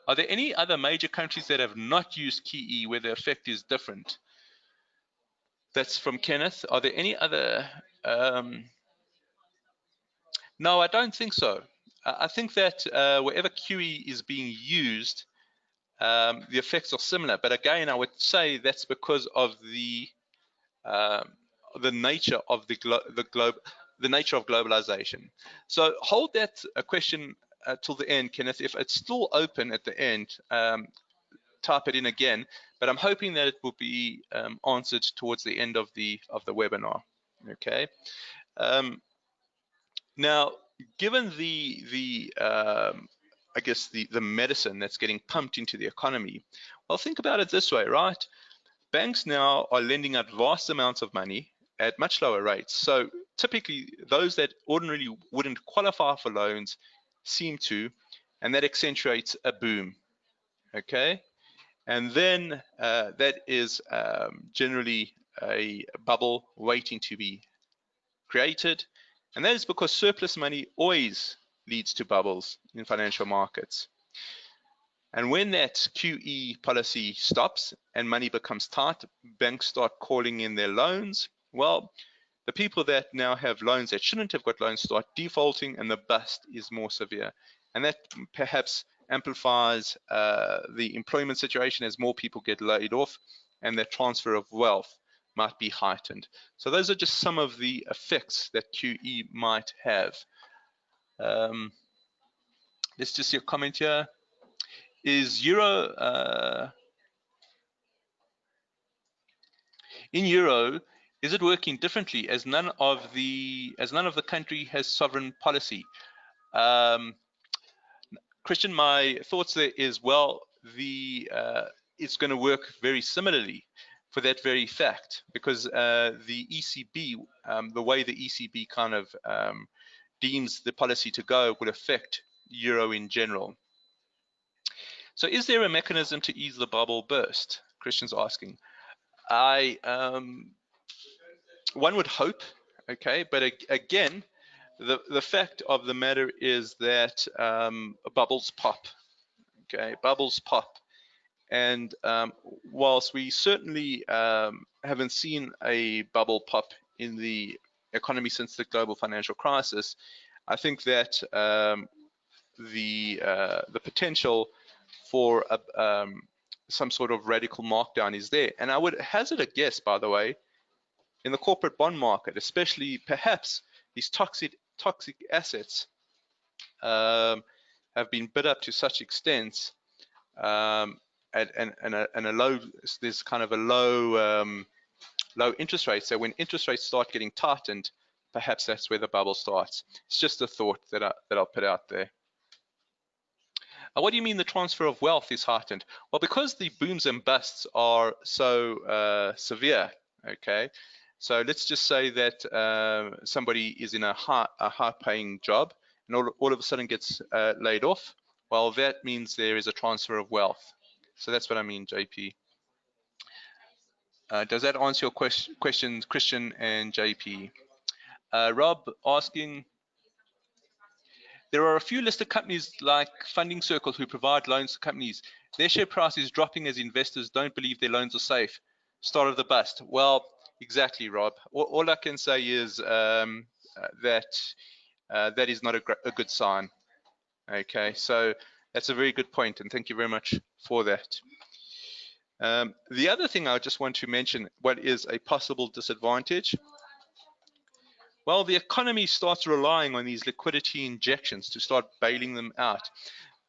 Are there any other major countries that have not used QE where the effect is different? That's from Kenneth. Are there any other? No, I don't think so. I think that wherever QE is being used, the effects are similar. But again, I would say that's because of the nature of the globe. the nature of globalization. So hold that question till the end, Kenneth. If it's still open at the end, type it in again. But I'm hoping that it will be answered towards the end of the webinar. Okay. Now, given I guess the medicine that's getting pumped into the economy, well, think about it this way, right? Banks now are lending out vast amounts of money at much lower rates. So typically, those that ordinarily wouldn't qualify for loans seem to, and that accentuates a boom. Okay, and then that is generally a bubble waiting to be created, and that is because surplus money always leads to bubbles in financial markets. And when that QE policy stops and money becomes tight, banks start calling in their loans. Well, the people that now have loans that shouldn't have got loans start defaulting, and the bust is more severe. And that perhaps amplifies the employment situation as more people get laid off, and that transfer of wealth might be heightened. So those are just some of the effects that QE might have. Let's just see a comment here. Is euro in euro, is it working differently as none of the country has sovereign policy? Christian, my thoughts there is, well, it's going to work very similarly for that very fact, because the ECB, the way the ECB kind of deems the policy to go will affect euro in general. So is there a mechanism to ease the bubble burst? Christian's asking. One would hope, okay, but again, the fact of the matter is that bubbles pop, okay, bubbles pop. And whilst we certainly haven't seen a bubble pop in the economy since the global financial crisis, I think that the potential for some sort of radical markdown is there. And I would hazard a guess, by the way, in the corporate bond market, especially perhaps these toxic assets have been bid up to such extent, and a low, there's kind of a low interest rate. So when interest rates start getting tightened, perhaps that's where the bubble starts. It's just a thought that I'll put out there. What do you mean the transfer of wealth is heightened? Well, because the booms and busts are so severe. Okay, so let's just say that somebody is in a high-paying job and all of a sudden gets laid off. Well, that means there is a transfer of wealth. So that's what I mean, JP. Does that answer your questions, Christian and JP? Rob asking, there are a few listed companies like Funding Circle who provide loans to companies. Their share price is dropping as investors don't believe their loans are safe. Start of the bust. Well, exactly, Rob. All I can say is that that is not a good sign. Okay, so that's a very good point, and thank you very much for that. The other thing I just want to mention, what is a possible disadvantage? Well, the economy starts relying on these liquidity injections to start bailing them out.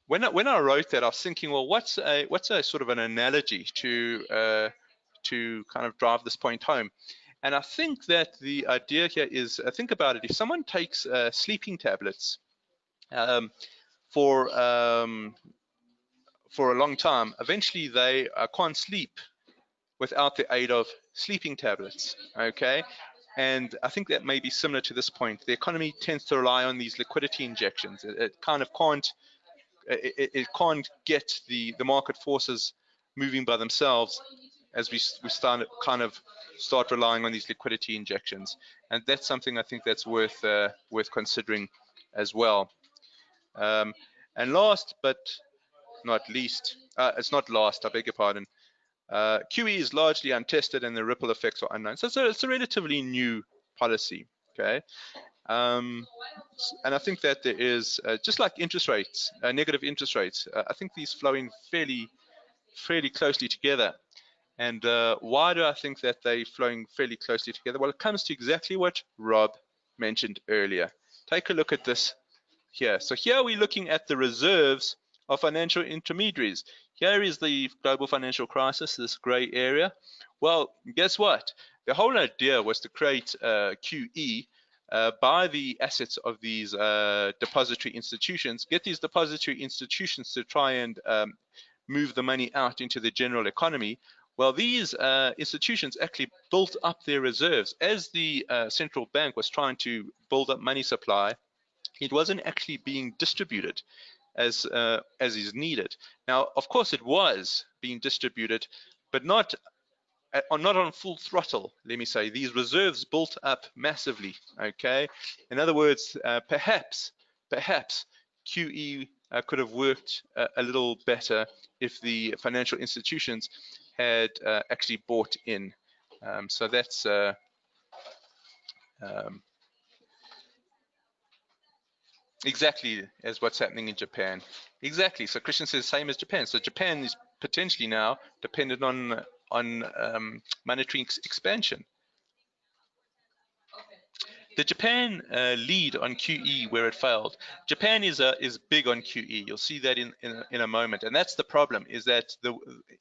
When I wrote that, I was thinking, well, what's a sort of an analogy to kind of drive this point home? And I think that the idea here is, think about it. If someone takes sleeping tablets for a long time, eventually they can't sleep without the aid of sleeping tablets. Okay. And I think that may be similar to this point. The economy tends to rely on these liquidity injections. It kind of can't, it can't get the market forces moving by themselves as we start relying on these liquidity injections. And that's something I think that's worth considering as well. And last but not least, it's not last, I beg your pardon. QE is largely untested and the ripple effects are unknown. So it's a relatively new policy, okay? And I think that there is, just like interest rates, negative interest rates, I think these flow in fairly closely together. And why do I think that they're flowing fairly closely together? Well, it comes to exactly what Rob mentioned earlier. Take a look at this here. So here we're looking at the reserves of financial intermediaries. Here is the global financial crisis, this gray area. Well, guess what? The whole idea was to create QE, buy the assets of these depository institutions, get these depository institutions to try and move the money out into the general economy. Well, these institutions actually built up their reserves. As the central bank was trying to build up money supply, it wasn't actually being distributed as is needed. Now, of course, it was being distributed, but not on full throttle. Let me say, these reserves built up massively. Okay, in other words, perhaps QE could have worked a little better if the financial institutions had actually bought in. So that's exactly as what's happening in Japan. Exactly. So Christian says same as Japan. So Japan is potentially now dependent on monetary expansion. Did Japan lead on QE where it failed? Japan is big on QE. You'll see that in a moment, and that's the problem. Is that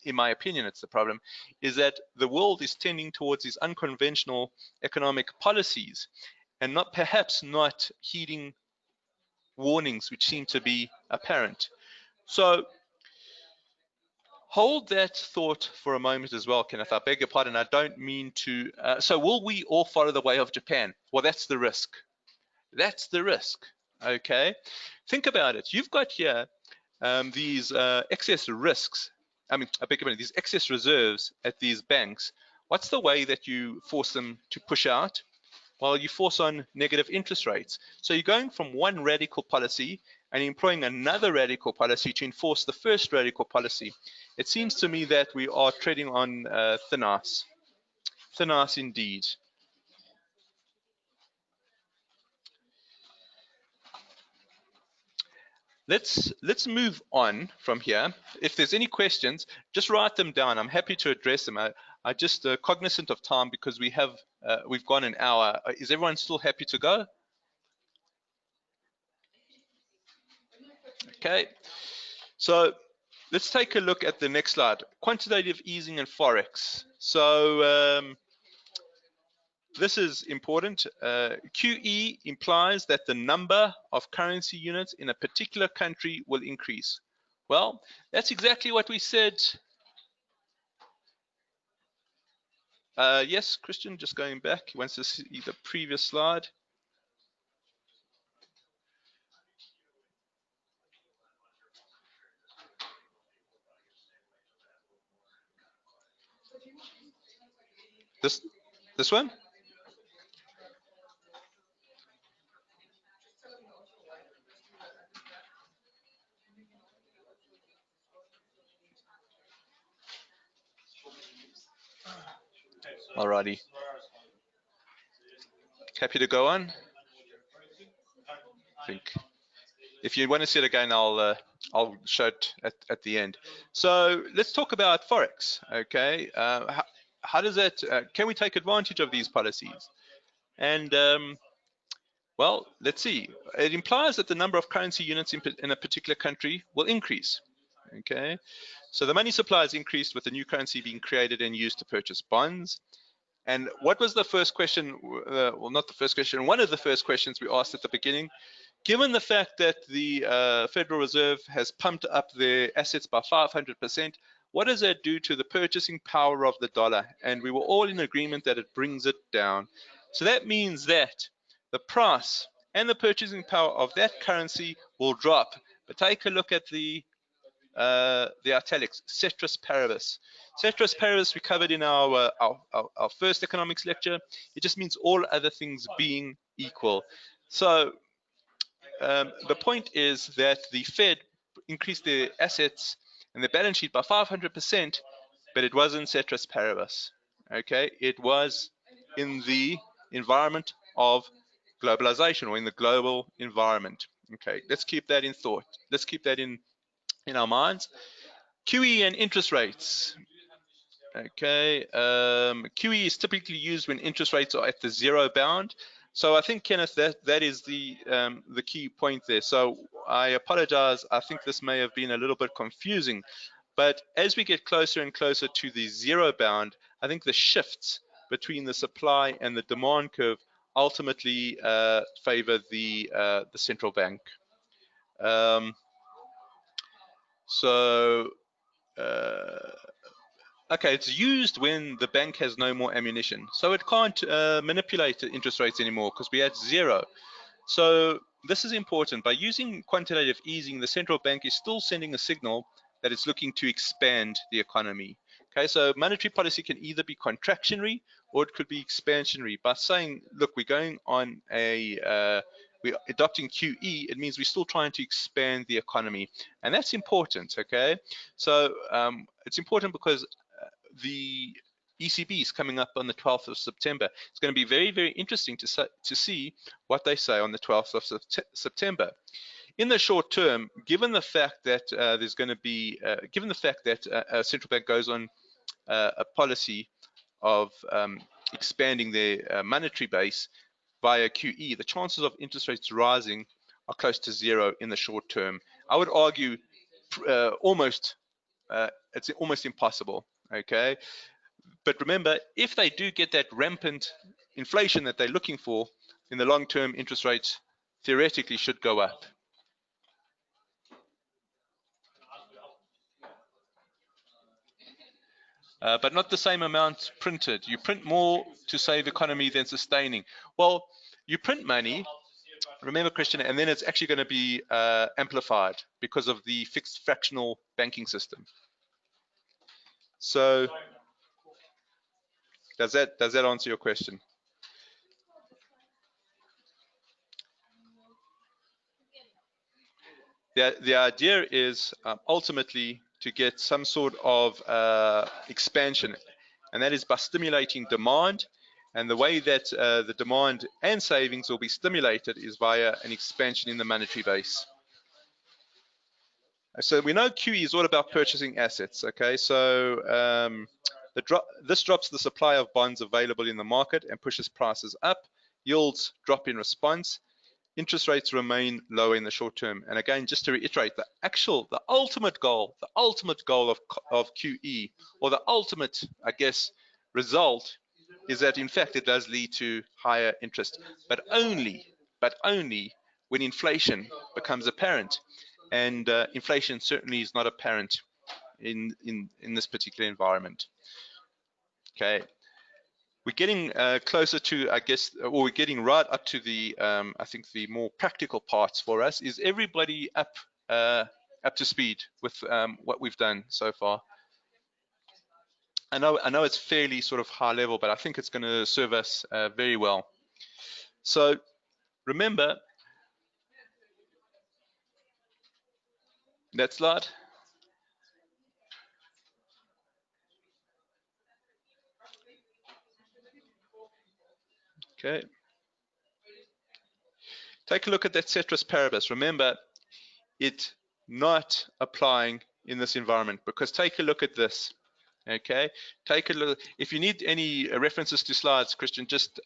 in my opinion, it's the problem, is that the world is tending towards these unconventional economic policies, and perhaps not heeding warnings which seem to be apparent. So hold that thought for a moment as well, Kenneth. I beg your pardon. I don't mean to. So will we all follow the way of Japan? Well, that's the risk. That's the risk. Okay. Think about it. You've got here these excess risks. I beg your pardon. These excess reserves at these banks. What's the way that you force them to push out? Well, you force on negative interest rates. So you're going from one radical policy and employing another radical policy to enforce the first radical policy. It seems to me that we are treading on thin ice. Thin ice indeed. Let's move on from here. If there's any questions, just write them down. I'm happy to address them. I just cognizant of time because we've gone an hour. Is everyone still happy to go? Okay. So let's take a look at the next slide. Quantitative easing and forex. So this is important. QE implies that the number of currency units in a particular country will increase. Well, that's exactly what we said. Yes, Christian, just going back. He wants to see the previous slide. This one? Alrighty. Happy to go on? I think if you want to see it again, I'll show it at the end. So let's talk about forex. Okay, how does that? Can we take advantage of these policies? And well, let's see. It implies that the number of currency units in a particular country will increase. Okay, so the money supply is increased with the new currency being created and used to purchase bonds. And what was the first question? Well, not the first question. One of the first questions we asked at the beginning. Given the fact that the Federal Reserve has pumped up their assets by 500%, what does that do to the purchasing power of the dollar? And we were all in agreement that it brings it down. So that means that the price and the purchasing power of that currency will drop. But take a look at the italics, ceteris paribus. Ceteris paribus we covered in our first economics lecture. It just means all other things being equal. So the point is that the Fed increased their assets and their balance sheet by 500%, but it wasn't ceteris paribus. Okay, it was in the environment of globalization, or in the global environment. Okay, let's keep that in thought. Let's keep that in our minds. QE and interest rates. Okay, QE is typically used when interest rates are at the zero bound. So I think, Kenneth, that is the key point there. So I apologize. I think this may have been a little bit confusing, but as we get closer and closer to the zero bound, I think the shifts between the supply and the demand curve ultimately favor the central bank. So okay, it's used when the bank has no more ammunition. So it can't manipulate the interest rates anymore because we're at zero. So this is important. By using quantitative easing, the central bank is still sending a signal that it's looking to expand the economy. Okay, so monetary policy can either be contractionary or it could be expansionary. By saying, look, we're going on we're adopting QE, it means we're still trying to expand the economy. And that's important, okay? So it's important because the ECB is coming up on the 12th of September. It's going to be very, very interesting to see what they say on the 12th of September. In the short term, given the fact that there's going to be, given the fact that a central bank goes on a policy of expanding their monetary base via QE, the chances of interest rates rising are close to zero in the short term. I would argue it's almost impossible. Okay, but remember, if they do get that rampant inflation that they're looking for, in the long term, interest rates theoretically should go up. But not the same amount printed. You print more to save economy than sustaining. Well, you print money, remember, Christian, and then it's actually going to be amplified because of the fixed fractional banking system. So does that answer your question? The idea is ultimately to get some sort of expansion, and that is by stimulating demand. And the way that the demand and savings will be stimulated is via an expansion in the monetary base. So we know QE is all about purchasing assets. Okay, so this drops the supply of bonds available in the market and pushes prices up. Yields drop in response. Interest rates remain low in the short term. And again, just to reiterate, the ultimate goal of QE, or the ultimate, I guess, result is that in fact it does lead to higher interest, but only when inflation becomes apparent. And inflation certainly is not apparent in this particular environment. Okay. We're getting closer to, I guess, or we're getting right up to the, I think, the more practical parts for us. Is everybody up to speed with what we've done so far? I know it's fairly sort of high level, but I think it's going to serve us very well. So remember that slide. Okay. Take a look at that ceteris paribus. Remember, it not applying in this environment, because take a look at this. Okay, take a look. If you need any references to slides, Christian, just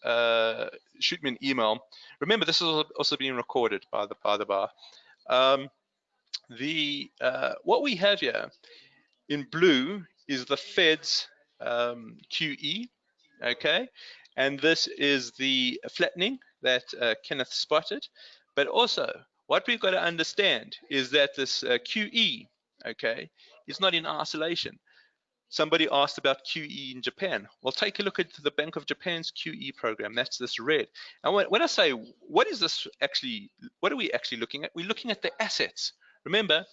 shoot me an email. Remember, this is also being recorded by the bar. What we have here in blue is the Fed's QE. Okay, and this is the flattening that Kenneth spotted. But also, what we've got to understand is that this QE, okay, is not in isolation. Somebody asked about QE in Japan. Well, take a look at the Bank of Japan's QE program. That's this red. And when I say, what is this actually, what are we actually looking at? We're looking at the assets. Remember,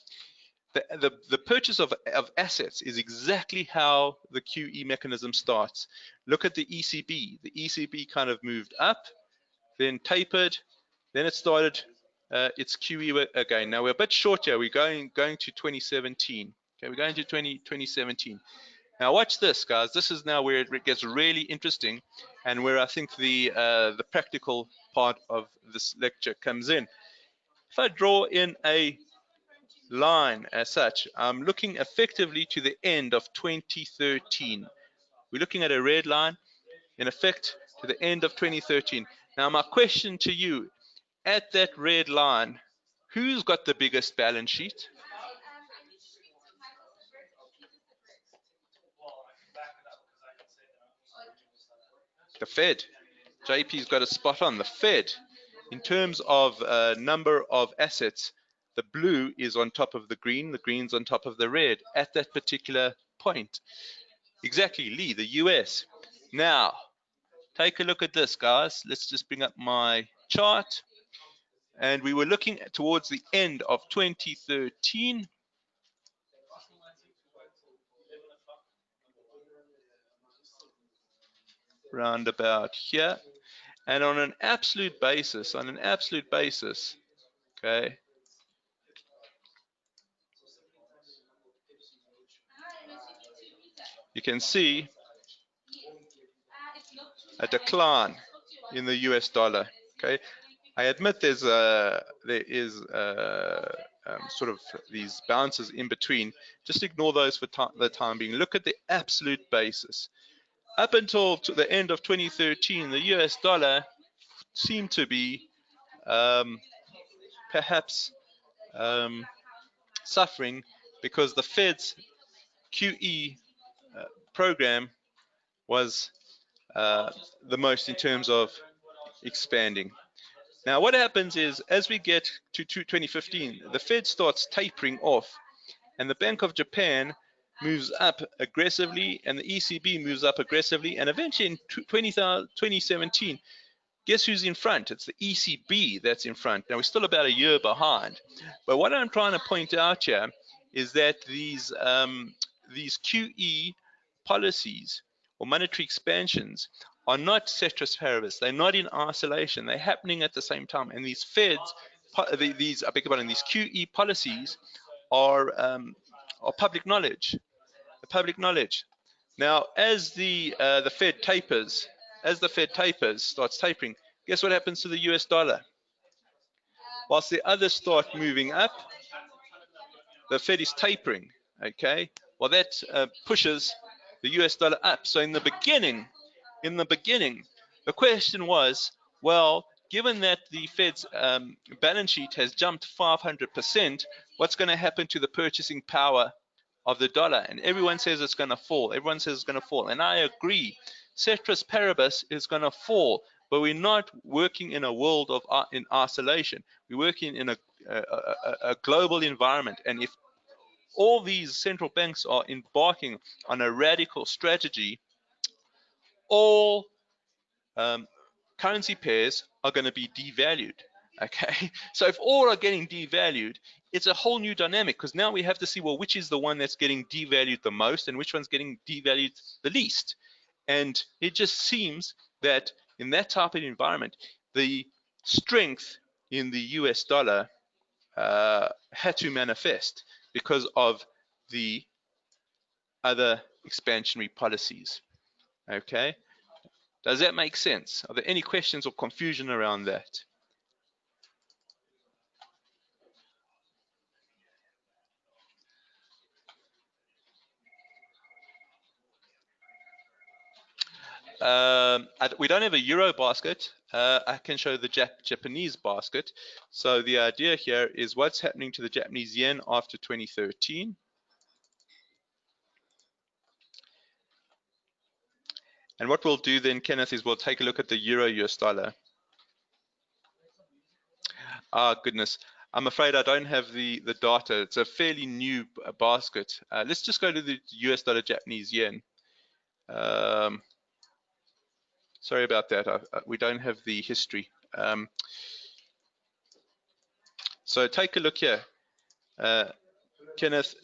the purchase of assets is exactly how the QE mechanism starts. Look at the ECB. The ECB kind of moved up, then tapered, then it started its QE again. Now we're a bit short here. We're going to 2017. Okay, we're going to 2017. Now watch this, guys. This is now where it gets really interesting, and where I think the practical part of this lecture comes in. If I draw in a line as such, I'm looking effectively to the end of 2013. We're looking at a red line, in effect, to the end of 2013. Now, my question to you, at that red line, who's got the biggest balance sheet? The Fed. JP's got a spot on. The Fed, in terms of number of assets, the blue is on top of the green's on top of the red at that particular point. Exactly, Lee, the US. Now, take a look at this, guys. Let's just bring up my chart. And we were looking towards the end of 2013. Round about here. And on an absolute basis, okay, you can see a decline in the US dollar. Okay, I admit there is sort of these bounces in between. Just ignore those for the time being. Look at the absolute basis. Up until the end of 2013, the US dollar seemed to be perhaps suffering because the Fed's QE program was the most in terms of expanding. Now, what happens is, as we get to 2015, the Fed starts tapering off, and the Bank of Japan moves up aggressively, and the ECB moves up aggressively, and eventually in 2017, guess who's in front? It's the ECB that's in front. Now, we're still about a year behind. But what I'm trying to point out here is that these QE policies or monetary expansions are not ceteris paribus. They're not in isolation. They're happening at the same time. And these these QE policies are public knowledge. Public knowledge. Now, as the Fed tapers, starts tapering, guess what happens to the US dollar? Whilst the others start moving up, the Fed is tapering. Okay, well that pushes the US dollar up. So in the beginning, the question was, well, given that the Fed's balance sheet has jumped 500%, what's going to happen to the purchasing power of the dollar? And everyone says it's going to fall. And I agree. Ceteris paribus is going to fall, but we're not working in a world of in isolation. We're working in a global environment. And if all these central banks are embarking on a radical strategy, all currency pairs are going to be devalued. Okay, so if all are getting devalued, it's a whole new dynamic, because now we have to see, well, which is the one that's getting devalued the most and which one's getting devalued the least. And it just seems that in that type of environment, the strength in the US dollar had to manifest because of the other expansionary policies. Okay, does that make sense? Are there any questions or confusion around that? We don't have a euro basket. I can show the Japanese basket. So the idea here is what's happening to the Japanese yen after 2013. And what we'll do then, Kenneth, is we'll take a look at the euro US dollar. Ah, goodness. I'm afraid I don't have the data. It's a fairly new basket. Let's just go to the US dollar Japanese yen. Sorry about that. We don't have the history. So take a look here. Kenneth,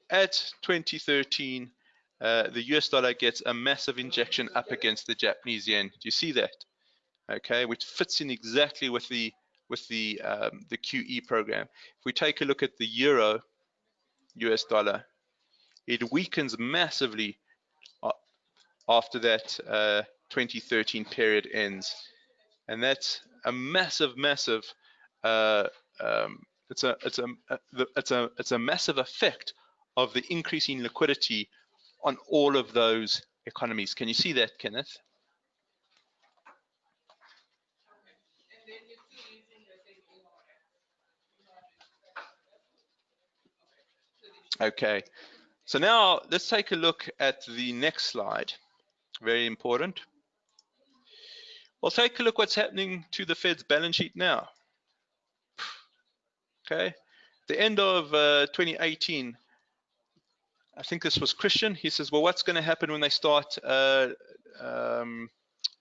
at 2013, the US dollar gets a massive injection up against the Japanese yen. Do you see that? Okay, which fits in exactly with the QE program. If we take a look at the euro US dollar, it weakens massively after that 2013 period ends, and that's a massive it's a massive effect of the increasing liquidity on all of those economies. Can you see that, Kenneth? Okay, so now let's take a look at the next slide. Very important. Well, take a look what's happening to the Fed's balance sheet now. Okay, the end of 2018, I think this was Christian. He says, well, what's going to happen when they start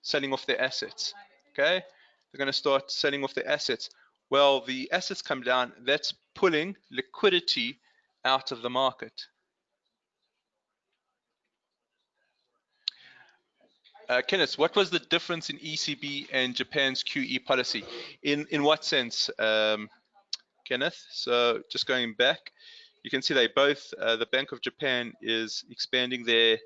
selling off their assets? Okay, they're going to start selling off their assets. Well, the assets come down. That's pulling liquidity out of the market. Kenneth, what was the difference in ECB and Japan's QE policy? In what sense, Kenneth? So just going back, you can see they both, the Bank of Japan is expanding their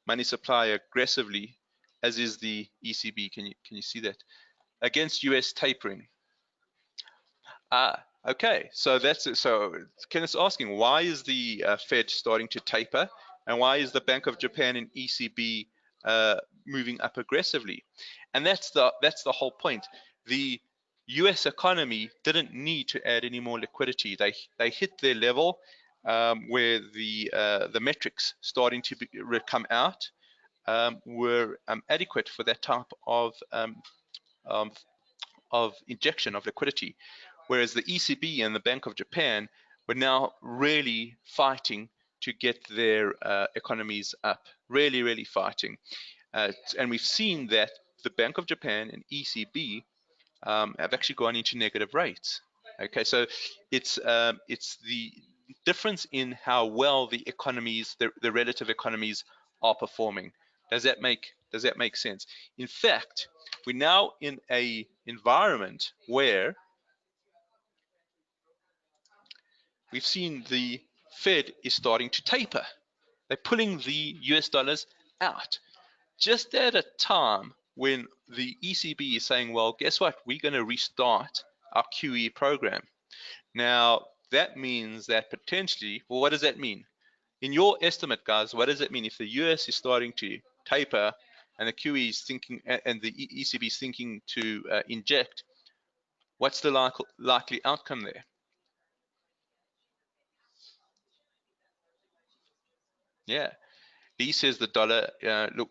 money supply aggressively, as is the ECB. Can you see that? Against US tapering. Okay, so that's it. So Kenneth's asking, why is the Fed starting to taper, and why is the Bank of Japan and ECB moving up aggressively? And that's the whole point. The U.S. economy didn't need to add any more liquidity. They hit their level where the metrics starting to come out were adequate for that type of injection of liquidity, whereas the ECB and the Bank of Japan were now really fighting to get their economies up, really fighting. And we've seen that the Bank of Japan and ECB have actually gone into negative rates. Okay, so it's the difference in how well the economies, the relative economies, are performing. Does that make sense? In fact, we're now in a environment where we've seen the Fed is starting to taper. They're pulling the US dollars out just at a time when the ECB is saying, well, guess what? We're going to restart our QE program. Now, that means that potentially, well, what does that mean? In your estimate, guys, what does it mean if the US is starting to taper and the QE is thinking, and the ECB is thinking to inject? What's the likely outcome there? Yeah, he says the dollar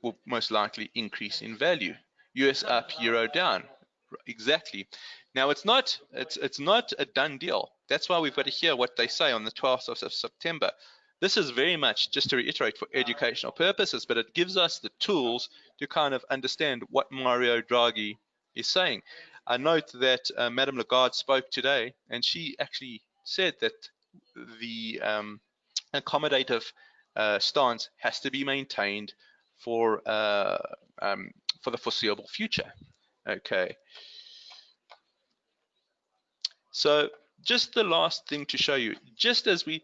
will most likely increase in value. US up, euro down. Exactly. Now it's not a done deal. That's why we've got to hear what they say on the 12th of September. This is very much, just to reiterate, for educational purposes, but it gives us the tools to kind of understand what Mario Draghi is saying. I note that Madame Lagarde spoke today, and she actually said that the accommodative stance has to be maintained for the foreseeable future. Okay. So just the last thing to show you, just as we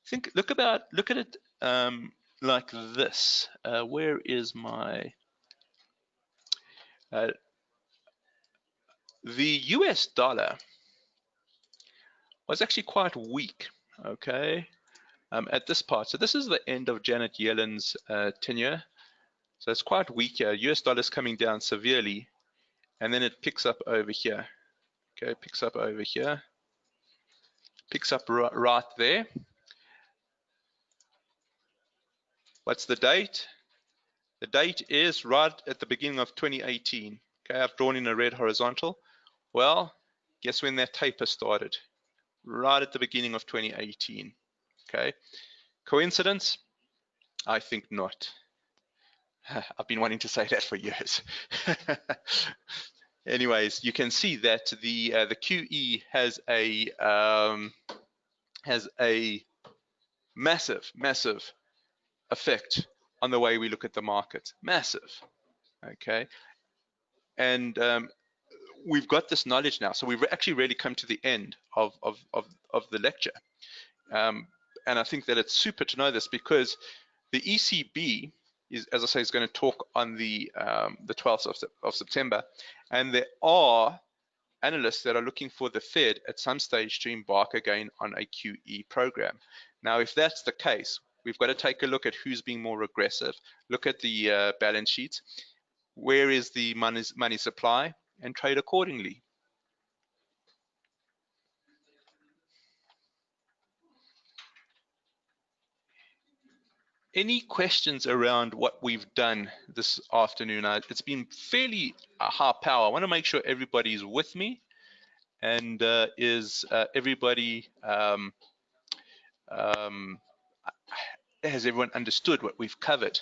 think, look at it like this. Where is my the US dollar was actually quite weak, okay, at this part. So this is the end of Janet Yellen's tenure. So it's quite weak here. US dollar is coming down severely, and then it picks up over here. Okay, picks up over here, picks up right there. What's the date? The date is right at the beginning of 2018. Okay, I've drawn in a red horizontal. Well, guess when that taper started? Right at the beginning of 2018. Okay, coincidence? I think not. I've been wanting to say that for years. Anyways, you can see that the QE has a massive effect on the way we look at the market. Massive. Okay, and we've got this knowledge now, so we've actually really come to the end of the lecture. And I think that it's super to know this, because the ECB is, as I say, is going to talk on the 12th of September, and there are analysts that are looking for the Fed at some stage to embark again on a QE program. Now, if that's the case, we've got to take a look at who's being more aggressive, look at the balance sheets, where is the money supply, and trade accordingly. any questions around what we've done this afternoon? It's been fairly high power. I want to make sure everybody's with me, and is everybody has everyone understood what we've covered?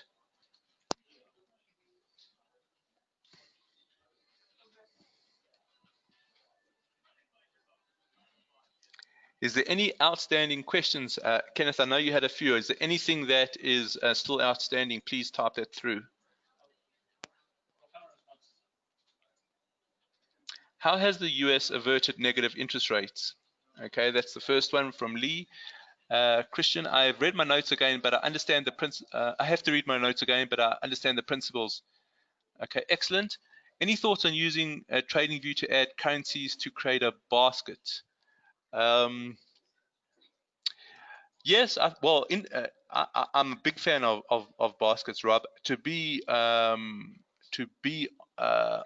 Is there any outstanding questions? Kenneth, I know you had a few. Is there anything that is still outstanding? Please type that through. How has the US averted negative interest rates? Okay, that's the first one from Lee. Christian, I've read my notes again, but I understand the I have to read my notes again, but I understand the principles. Okay, excellent. Any thoughts on using TradingView to add currencies to create a basket? Yes, I'm a big fan of baskets, Rob. To be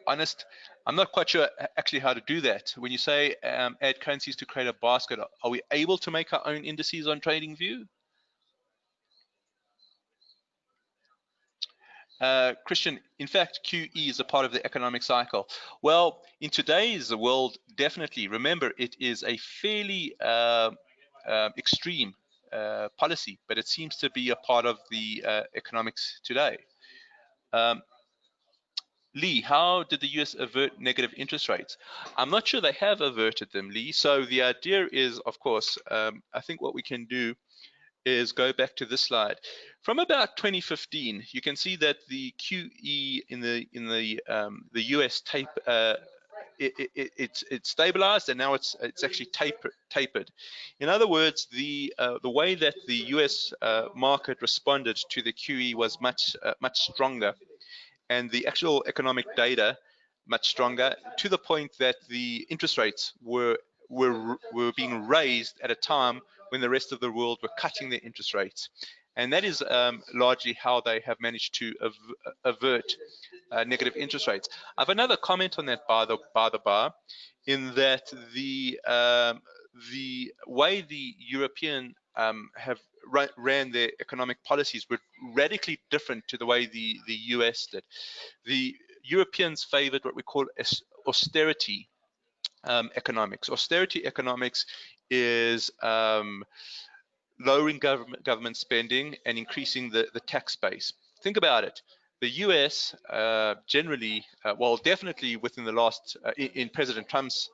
honest, I'm not quite sure actually how to do that. When you say add currencies to create a basket, are we able to make our own indices on TradingView? Christian, in fact, QE is a part of the economic cycle. Well, in today's world, definitely. Remember, it is a fairly extreme policy, but it seems to be a part of the economics today. Lee, how did the US avert negative interest rates? I'm not sure they have averted them, Lee. So the idea is, of course, I think what we can do is go back to this slide. From about 2015, you can see that the QE in the US it's stabilized, and now it's actually tapered. In other words, the way that the US market responded to the QE was much stronger, and the actual economic data much stronger, to the point that the interest rates were being raised at a time when the rest of the world were cutting their interest rates. And that is largely how they have managed to avert negative interest rates. I have another comment on that by the bar, in that the way the European have ran their economic policies were radically different to the way the US did. The Europeans favored what we call austerity economics. Austerity economics is lowering government spending and increasing the tax base. Think about it. The US generally, well, definitely within the last, in President Trump's,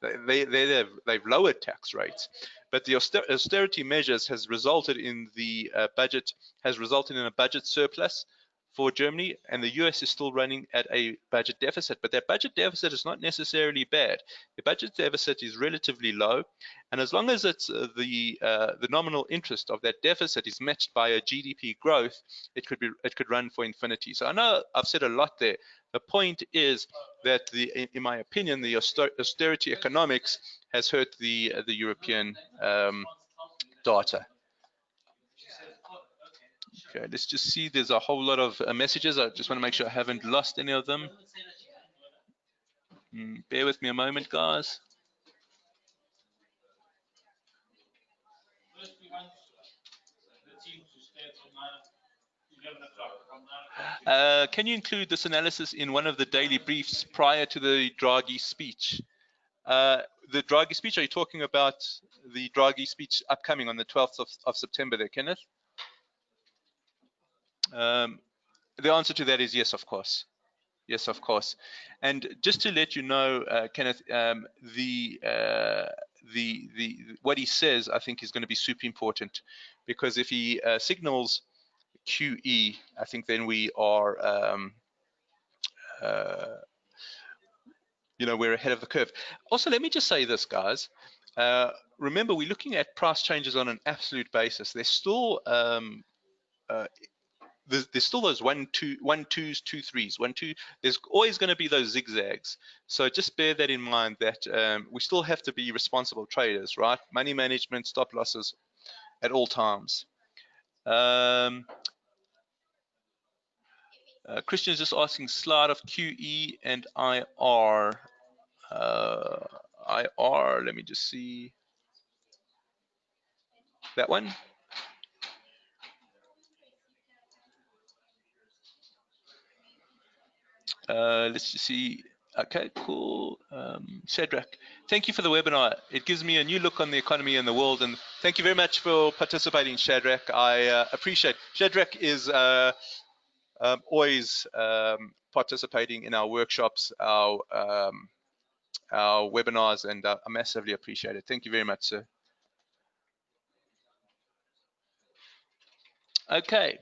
they've lowered tax rates, but the austerity measures has resulted in a budget surplus for Germany, and the US is still running at a budget deficit. But that budget deficit is not necessarily bad. The budget deficit is relatively low, and as long as it's the nominal interest of that deficit is matched by a GDP growth, it could run for infinity. So I know I've said a lot there. The point is that in my opinion, the austerity economics has hurt the European data. Okay, let's just see. There's a whole lot of messages. I just want to make sure I haven't lost any of them. Bear with me a moment, guys. Can you include this analysis in one of the daily briefs prior to the Draghi speech? The Draghi speech, are you talking about the Draghi speech upcoming on the 12th of September there, Kenneth? The answer to that is yes, of course. Yes, of course. And just to let you know, Kenneth, what he says, I think, is going to be super important, because if he signals QE, I think then we are, we're ahead of the curve. Also, let me just say this, guys. Remember, we're looking at price changes on an absolute basis. There's still there's still those 1 2s, 2 3s, 1 2. There's always going to be those zigzags. So just bear that in mind, that we still have to be responsible traders, right? Money management, stop losses at all times. Christian is just asking slide of QE and IR. IR, let me just see that one. Let's just see. Okay, cool. Shadrach, thank you for the webinar. It gives me a new look on the economy and the world. And thank you very much for participating, Shadrach. I appreciate. Shadrach is always participating in our workshops, our webinars, and I massively appreciate it. Thank you very much, sir. Okay.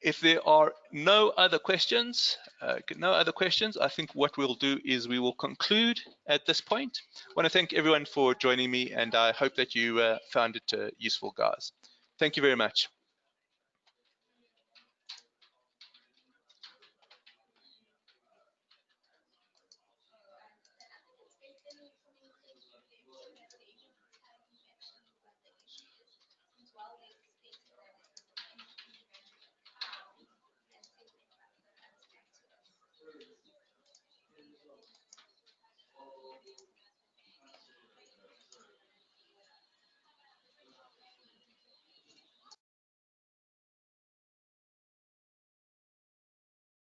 If there are no other questions, I think what we'll do is we will conclude at this point. I want to thank everyone for joining me, and I hope that you found it useful, guys. Thank you very much.